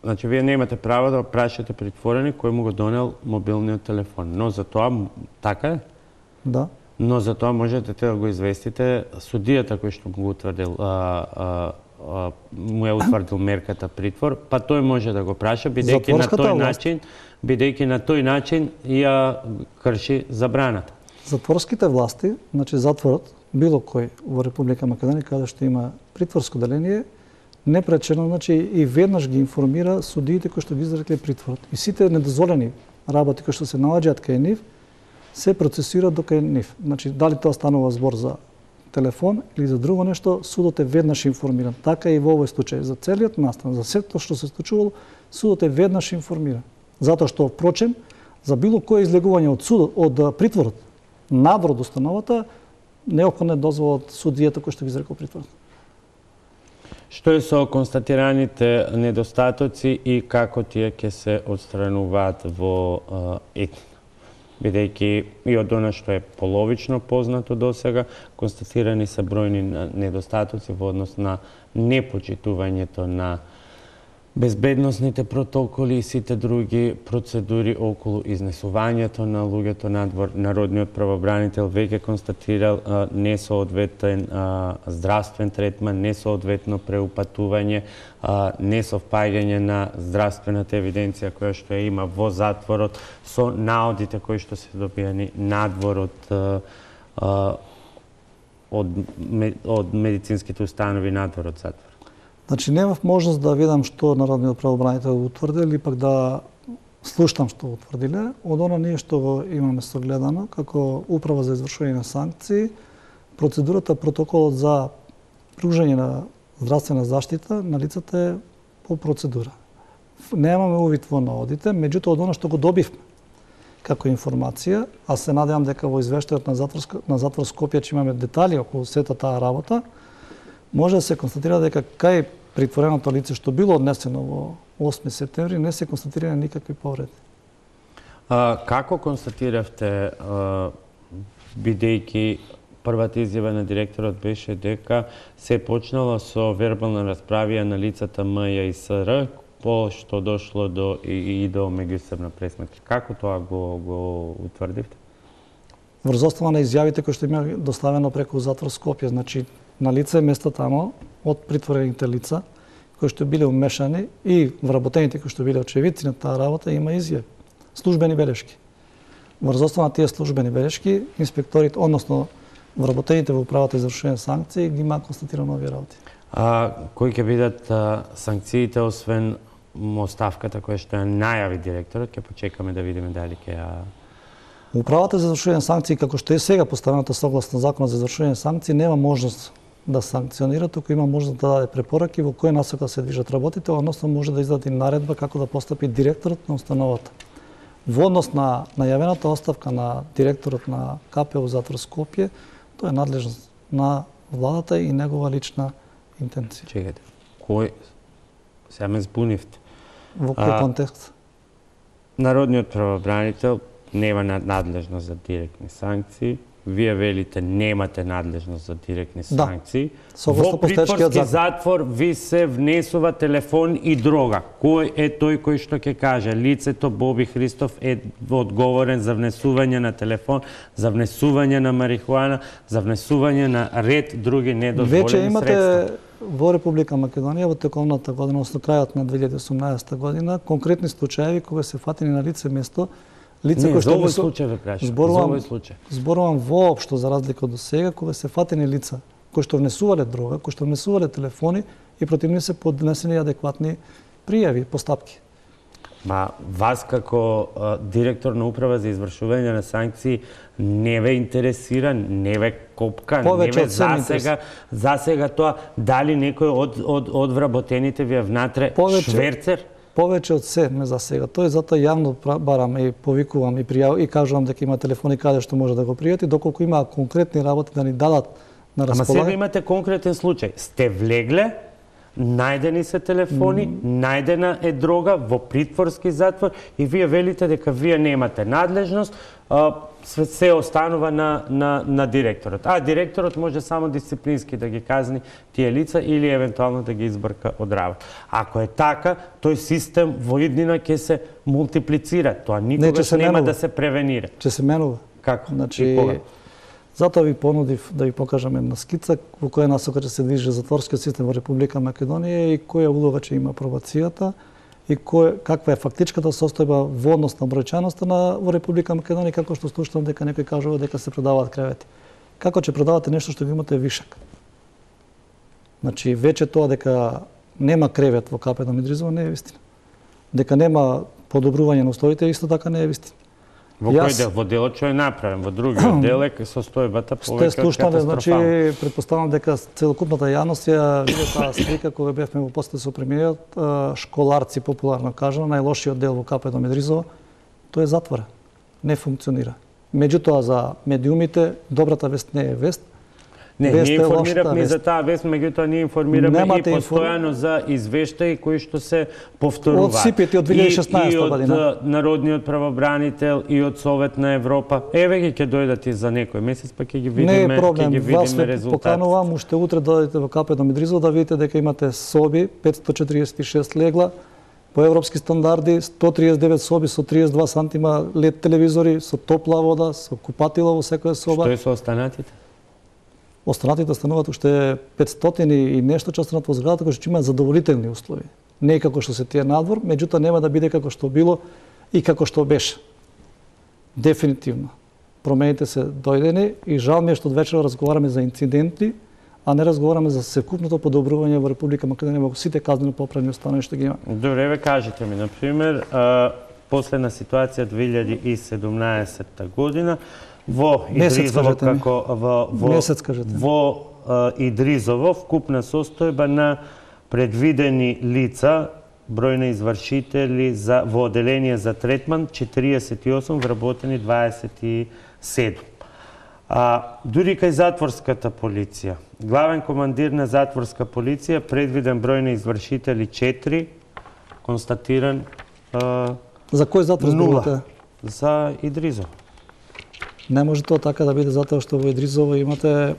Speaker 1: Значи, вие немате право да прашате притворени кој му го донел мобилниот телефон, но за тоа така е?
Speaker 4: Да.
Speaker 1: Но за тоа можете да го известите судијата кој што му го утврдил му е утврдил мерката притвор, па тој може да го праша, бидејќи на тој начин ја крши забраната.
Speaker 4: Затворските власти, значи затворот, било кој во Република Македонија каде што има притворско деление, непречено, значи и веднаш ги информира судиите кои што ги изрекле притворот. И сите недозволени работи кои што се наоѓаат кај нив, се процесираат до кај нив. Значи, дали тоа станува збор за телефон или за друго нешто, судот е веднаш информиран. Така и во овој случај. За целиот настан, за сето што се случувало, судот е веднаш информиран. Затоа што, впрочем, за било кое излегување од судот, од притворот, надвор од установата, неопходна е дозвола од судијата кој што ги изрекол притворот.
Speaker 1: Што е со констатираните недостатоци и како тие ќе се отстрануваат во бидејќи и од она што е половично познато досега, констатирани се бројни недостатоци во однос на непочитувањето на безбедносните протоколи и сите други процедури околу изнесувањето на луѓето надвор. Народниот правобранител веќе констатирал несоодветен здравствен третман, несоодветно преупатување, несовпаѓање на здравствената евиденција која што ја има во затворот со наодите кои што се добијани надвор од медицинските установи надвор од затвор.
Speaker 4: Значи, немав можност да видам што народниот правобранител утврдил или пак да слушам што утврдиле. Од она ние што го имаме согледано како Управа за извршување на санкции, процедурата, протоколот за пружање на здравствена заштита на лицата е по процедура. Немаме увид во наодите, меѓутоа од она што го добивме како информација, а се надевам дека во извештајот на затвор Скопје ќе имаме детали околу сета таа работа, може да се констатира дека кај притвореното лице што било однесено во 8 септември не се констатирани никакви повреди.
Speaker 1: Како констатиравте, бидејќи првата изјава на директорот беше дека се почнало со вербална расправија на лицата МЈ и СР, по што дошло и до меѓусебна пресметка. Како тоа го утврдивте?
Speaker 4: Врз основа на изјавите кои што има доставено преку затвор Скопје, значи на лице место тамо од притворените лица кои што биле умешани и вработените кои што биле очевидци на таа работа има изјави, службени белешки. Врз основа на тие службени белешки инспекторите, односно вработените во Управата за извршување санкции ги има констатирано овие работи.
Speaker 1: Кои ќе бидат санкциите освен оставката која што ја најави директорот, ќе почекаме да видиме дали ќе ја...
Speaker 4: Управата за извршување санкции, како што е сега поставената согласно Законот за извршување санкции, нема можност да санкционира, туку има можност да даде препораки во која насока се движат работите, односно може да издаде наредба како да постапи директорот на установата. Во однос на најавената оставка на директорот на КПУ затвор Скопје, тоа е надлежност на владата и негова лична интенција.
Speaker 1: Чекайте, кој... Сега ме збунивте.
Speaker 4: Во кој контекст?
Speaker 1: Народниот правобранител нема надлежност за директни санкции. Вие велите немате надлежност за директни санкции. Во притворски затвор ви се внесува телефон и дрога. Кој е тој кој што ќе каже? Лицето Боби Христов е одговорен за внесување на телефон, за внесување на марихуана, за внесување на ред други недозволени средства.
Speaker 4: Веќе имате во Република Македонија во текомната година, односно крајот на 2018 година, конкретни случаи кога се фатени на лице место лица кои што
Speaker 1: за овој случај ве прашувам. За овој случај.
Speaker 4: Зборувам воопшто за разлика од сега кога се фатени лица кои што внесувале дрога, кои што внесувале телефони и против нив се поднесени адекватни пријави, постапки.
Speaker 1: Вас како директор на Управа за извршување на санкции не ве интересира, не ве копка, не ве засега тоа дали некој од вработените ви е внатре шверцер?
Speaker 4: Повеќе од се ме засега. Тоа е затоа јавно барам и повикувам и кажувам дека има телефони каде што може да го пријати, доколку има конкретни работи да ни дадат на располагање.
Speaker 1: Ама сега имате конкретен случај. Сте влегле, најдени се телефони, најдена е дрога во притворски затвор и вие велите дека вие немате надлежност, се останува на директорот. А директорот може само дисциплински да ги казни тие лица или евентуално да ги избрка од работа. Ако е така, тој систем во иднина ќе се мултиплицира. Тоа никогаш нема да се превенира.
Speaker 4: Ќе се менува.
Speaker 1: Како?
Speaker 4: Значи, затоа ви понудив да ви покажам една скица во која насока ќе се движи затворскиот систем во Република Македонија и која улога ќе има пробацијата и каква е фактичката состојба во однос на бројчаноста во Република Македонија, како што слушам дека некој кажува дека се продаваат кревети. Како ќе продавате нешто што го имате вишак? Значи, веќе тоа дека нема кревет во КП Мидризово не е вистина. Дека нема подобрување на условите, исто така не е вистина.
Speaker 1: Во кој дел? Во делот што е направен, во другиот дел е состојбата повеќе од катастрофална.
Speaker 4: Значи, претпоставам дека целокупната јавност ја виде таа слика кога бевме во посета со премиерот, школарци популарно кажано, најлошиот дел во КП Мидризово, тоа е затвора. Не функционира. Меѓутоа за медиумите добрата вест не е вест.
Speaker 1: Не,
Speaker 4: Вест
Speaker 1: ние
Speaker 4: е лошата
Speaker 1: информиравме и
Speaker 4: вест.
Speaker 1: за таа вест, меѓутоа ние информираме
Speaker 4: Немате
Speaker 1: и постојано за извештаи кои што се повторуваат.
Speaker 4: Од СИПЕТ и од 2016
Speaker 1: и од
Speaker 4: година.
Speaker 1: Народниот правобранител и од Совет на Европа. Еве ги ќе дојдат и за некој месец, па ќе ги
Speaker 4: Не
Speaker 1: видиме,
Speaker 4: е проблем.
Speaker 1: ќе ги
Speaker 4: Вас
Speaker 1: видиме
Speaker 4: ве
Speaker 1: резултатите.
Speaker 4: поканувам, уште утре дојдете во КП до Мидризово да видите дека имате соби, 546 легла, по европски стандарди, 139 соби со 32 сантима LED телевизори, со топла вода, со купатила во секоја соба.
Speaker 1: Што е со останатите?
Speaker 4: Останатите стануваат уште 500 и нешто че останат во зградата кои што имаат задоволителни услови. Не како што се тие надвор, меѓутоа нема да биде како што било и како што беше. Дефинитивно. Промените се дојдени и жал ми е што од вечера разговараме за инциденти, а не разговараме за секупното подобрување во Република Македонија во сите казнено поправни установи што ги има.
Speaker 1: Добре, ве кажете ми, например, последна ситуација 2017 година, во Идризово, во Идризово, вкупна состојба на предвидени лица, број на извршители во оделение за третман 48, вработени 27. Дури кај затворската полиција, главен командир на затворска полиција, предвиден број на извршители 4, констатиран
Speaker 4: За кој затвор зборувате?
Speaker 1: 0 за Идризово.
Speaker 4: Не може тоа така да биде затоа што во Идризово имате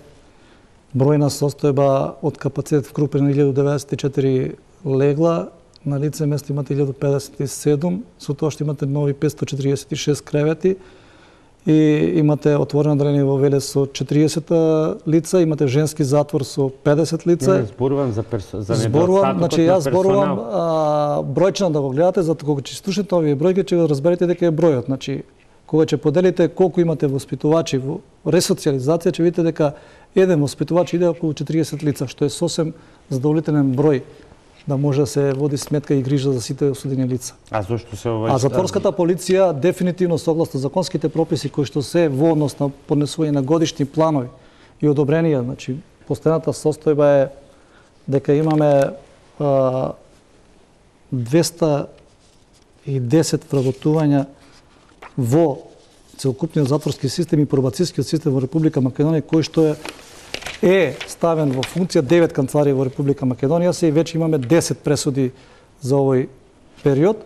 Speaker 4: бројна состојба од капацитет вкрупен 1094 легла, на лице место имате 1057, со тоа што имате нови 546 кревети и имате отворено оделение во Велес со 40 лица, имате женски затвор со 50 лица.
Speaker 1: Не, зборувам за
Speaker 4: недостатокот
Speaker 1: на
Speaker 4: јас зборувам
Speaker 1: персонал.
Speaker 4: бројчено да го гледате, затоа кога ќе слушате овие бројки ќе го разберете дека е бројот. Значи, кога ќе поделите колку имате воспитувачи во ресоциализација, ќе видите дека еден воспитувач иде околу 40 лица, што е сосем задоволителен број да може да се води сметка и грижа за сите осудени лица.
Speaker 1: А зошто се
Speaker 4: А затворската полиција дефинитивно согласно законските прописи кои што се во однос на поднесување на годишни планови и одобренија, значи постојната состојба е дека имаме 210 вработувања во целокупниот затворски систем и пробацијскиот систем во Република Македонија, кој што е ставен во функција 9 канцеларии во Република Македонија се и веќе имаме 10 пресуди за овој период.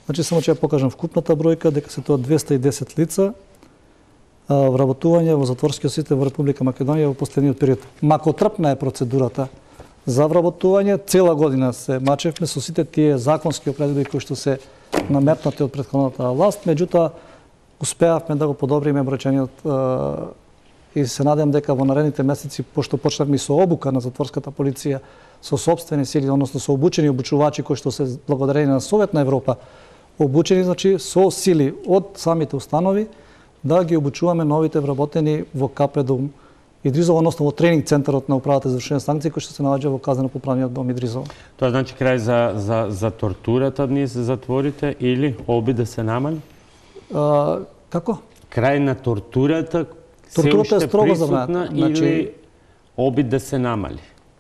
Speaker 4: Значи само ќе ја покажам вкупната бројка дека се тоа 210 лица вработување во затворскиот систем во Република Македонија во последниот период. Макотрпна е процедурата за вработување, цела година се мачевме со сите тие законски опредби кои што се наметнати од претходната власт, меѓутоа успеавме да го подобриме бројчениот и се надевам дека во наредните месеци, пошто почнавме со обука на затворската полиција со сопствени сили, односно со обучени обучувачи кои што се благодарени на Совет на Европа, обучени значи со сили од самите установи да ги обучуваме новите вработени во КП дом Идризово, односно во тренинг центарот на управата за извршени санкции кој што се наоѓа во казнено-поправниот дом Идризово.
Speaker 1: Тоа значи крај за тортурата низ затворите или обид да се намали?
Speaker 4: Како?
Speaker 1: Крај на тортурата
Speaker 4: Тортурата е строго
Speaker 1: забранета, или обид да се намали?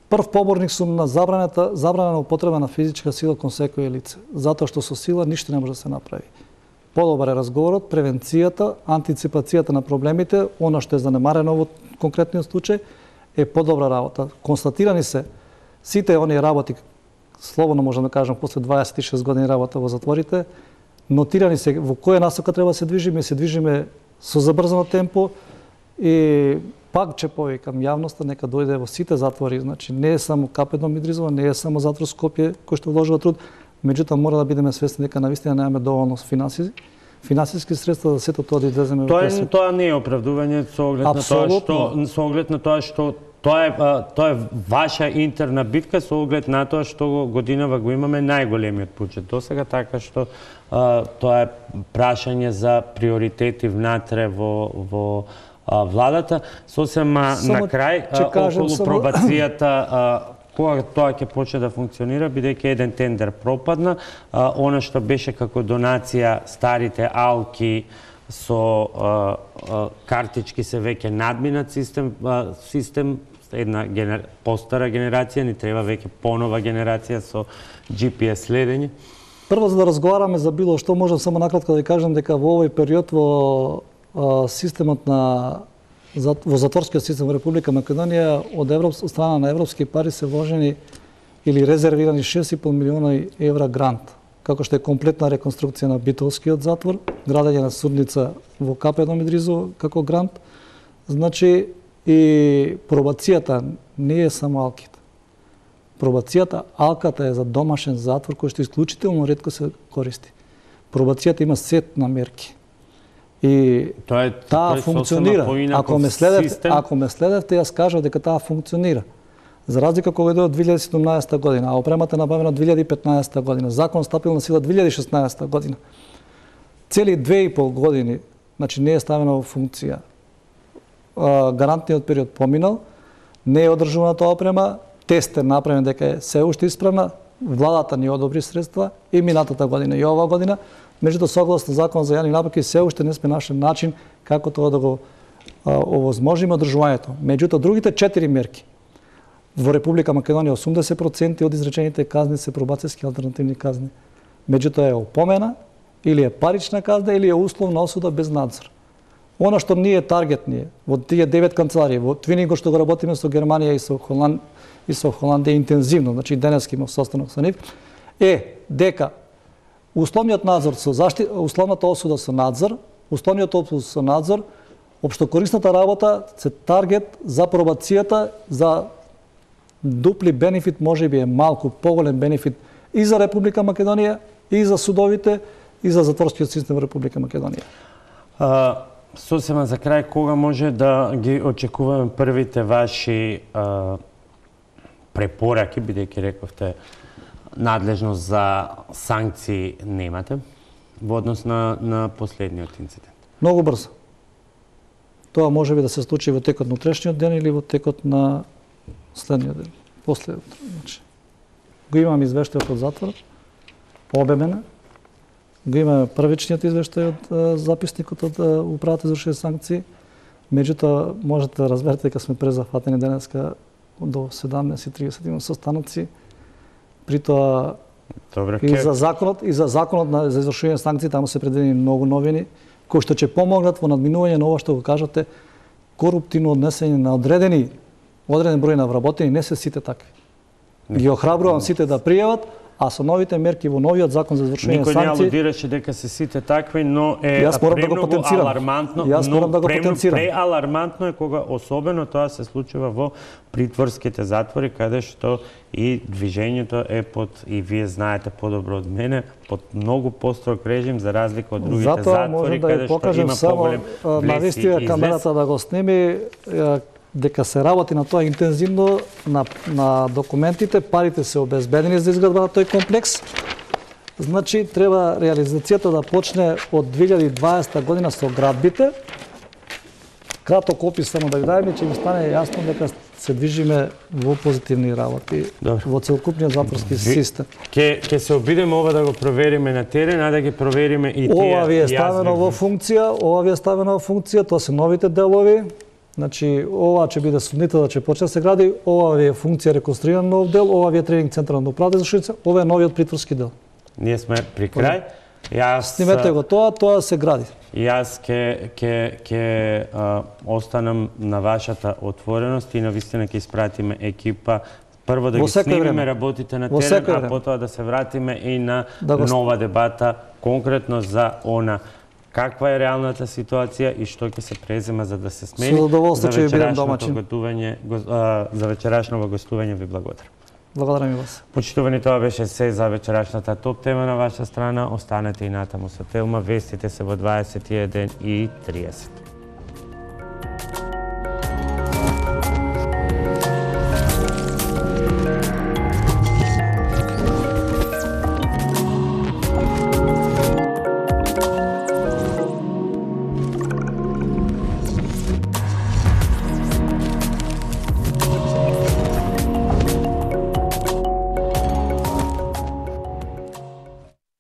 Speaker 4: Прв поборник сум на забрана на употреба на физичка сила кон секој лице, затоа што со сила ништо не може да се направи. Подобар е разговорот, превенцијата, антиципацијата на проблемите, она што е занемарено во конкретниот случај, е подобра работа. Констатирани се сите оние работи, слободно можам да кажам, после 26 години работа во затворите, нотирани се во која насока треба да се движиме со забрзано темпо и пак че повикам јавноста нека дојде во сите затвори, значи не е само КП дом Идризово, не е само затвор Скопје кој што вложува труд, меѓутоа мора да бидеме свесни дека навистина немаме доволно финансиски средства за сето тоа да излеземе во пресвет.
Speaker 1: Тоа не е оправдување со оглед на тоа што тоа е ваша интерна битка со оглед на тоа што годинава го имаме најголемиот буџет досега, така што тоа е прашање за приоритети внатре во владата. Сосем на крај, околу пробацијата, кога тоа ќе почне да функционира, бидејќи еден тендер пропадна, она што беше како донација старите алки со картички се веќе надминат систем, една постара генерација, ни треба веќе понова генерација со GPS следење.
Speaker 4: Прво, за да разговараме за било што, можам само накратко да ви кажам дека во овој период во системот на во затворскиот систем во Република Македонија од страна на европски пари се вложени или резервирани 6,5 милиона евра грант, како што е комплетна реконструкција на Битолскиот затвор, градење на судница во КП Мидризово како грант. Значи, и пробацијата не е само алките. Пробацијата, алката е за домашен затвор кој што исклучително ретко се користи. Пробацијата има сет на мерки. И таа функционира. Ако ме следевте, јас кажав дека таа функционира. За разлика кога дојде од 2017 година, а опремата е набавена од 2015 година, закон стапил на сила 2016 година. Цели 2,5 години, значи не е ставена во функција. Гарантниот период поминал, не е одржувана тоа опрема, тест е направен дека е се уште исправна, владата ни одобри средства и минатата година и оваа година. Меѓутоа, согласно закон за јавни набавки, се уште не сме нашли начин како тоа да го овозможиме одржувањето. Меѓутоа, другите 4 мерки во Република Македонија 80% од изречените казни се пробацијски алтернативни казни. Меѓутоа е опомена, или е парична казна, или е условна осуда без надзор. Она што ние таргет ние, во тие 9 канцеларии, во твининго што го работиме со Германија и со Холандија интензивно, значи денески имав состанок со нив, е дека условниот надзор со условната осуда со надзор, условниот отпуск со надзор, општокорисната работа се таргет за пробацијата, за дупли бенефит, можеби е малку поголем бенефит и за Република Македонија, и за судовите, и за затворскиот систем во Република Македонија.
Speaker 1: Сосема за крај, кога може да ги очекуваме првите ваши препораки, бидејќи рековте надлежност за санкции немате во однос на последниот инцидент?
Speaker 4: Многу брзо. Тоа може би да се случи во текот на утрешниот ден или во текот на следниот ден, после утре. Значи, го имам извештајот од затворот, обемена, го имаме првичниот извештај од записникот од управата за извршени санкции. Меѓутоа, можете да разберете дека сме презафатени денеска до 17:30 имам состаноци. При тоа и за законот за извршување санкции таму се предвидени многу новини кои што ќе помогнат во надминување на ова што го кажате, коруптивно однесење на одреден број на вработени, не се сите такви. Ги охрабрувам сите да пријават, а со новите мерки во новиот закон за извршување санкции...
Speaker 1: Никој не алудираше дека се сите такви, но е премногу алармантно, преалармантно е кога особено тоа се случува во притворските затвори, каде што и движењето е под, и вие знаете подобро од мене, под многу построг режим за разлика од другите затвори, каде што има поголем
Speaker 4: блеси и излез. Навистија камерата да го сними, дека се работи на тоа интензивно, на документите, парите се обезбедени за изградба на тој комплекс. Значи, треба реализацијата да почне од 2020 година со градбите. Краток опис само да ви дадем, ќе ви стане јасно дека се движиме во позитивни работи во целокупниот затворски систем.
Speaker 1: Ќе се обидеме ова да го провериме на терен, а да ги провериме и тие.
Speaker 4: Ова ви е ставено во функција, тоа се новите делови. Значи, ова ќе биде судница да ќе почне да се гради, ова ви е функција реконструиран нов дел, ова ви е тренинг центар на управата за извршеници, ова е новиот притворски дел.
Speaker 1: Ние сме при крај.
Speaker 4: Снимете го тоа се гради.
Speaker 1: Јас ќе останам на вашата отвореност и навистина ќе испратиме екипа прво да ги снимиме работите на терен, а потоа да се вратиме и на нова дебата конкретно за она каква е реалната ситуација и што ќе се презема за да се смени.
Speaker 4: Со задоволство ќе ви бидам домаќин.
Speaker 1: За вечерашното гостување ви благодарам.
Speaker 4: Благодарам и вас.
Speaker 1: Почитувани, тоа беше се за вечерашната топ тема на ваша страна. Останете и натаму со Телма. Вестите се во 21:30.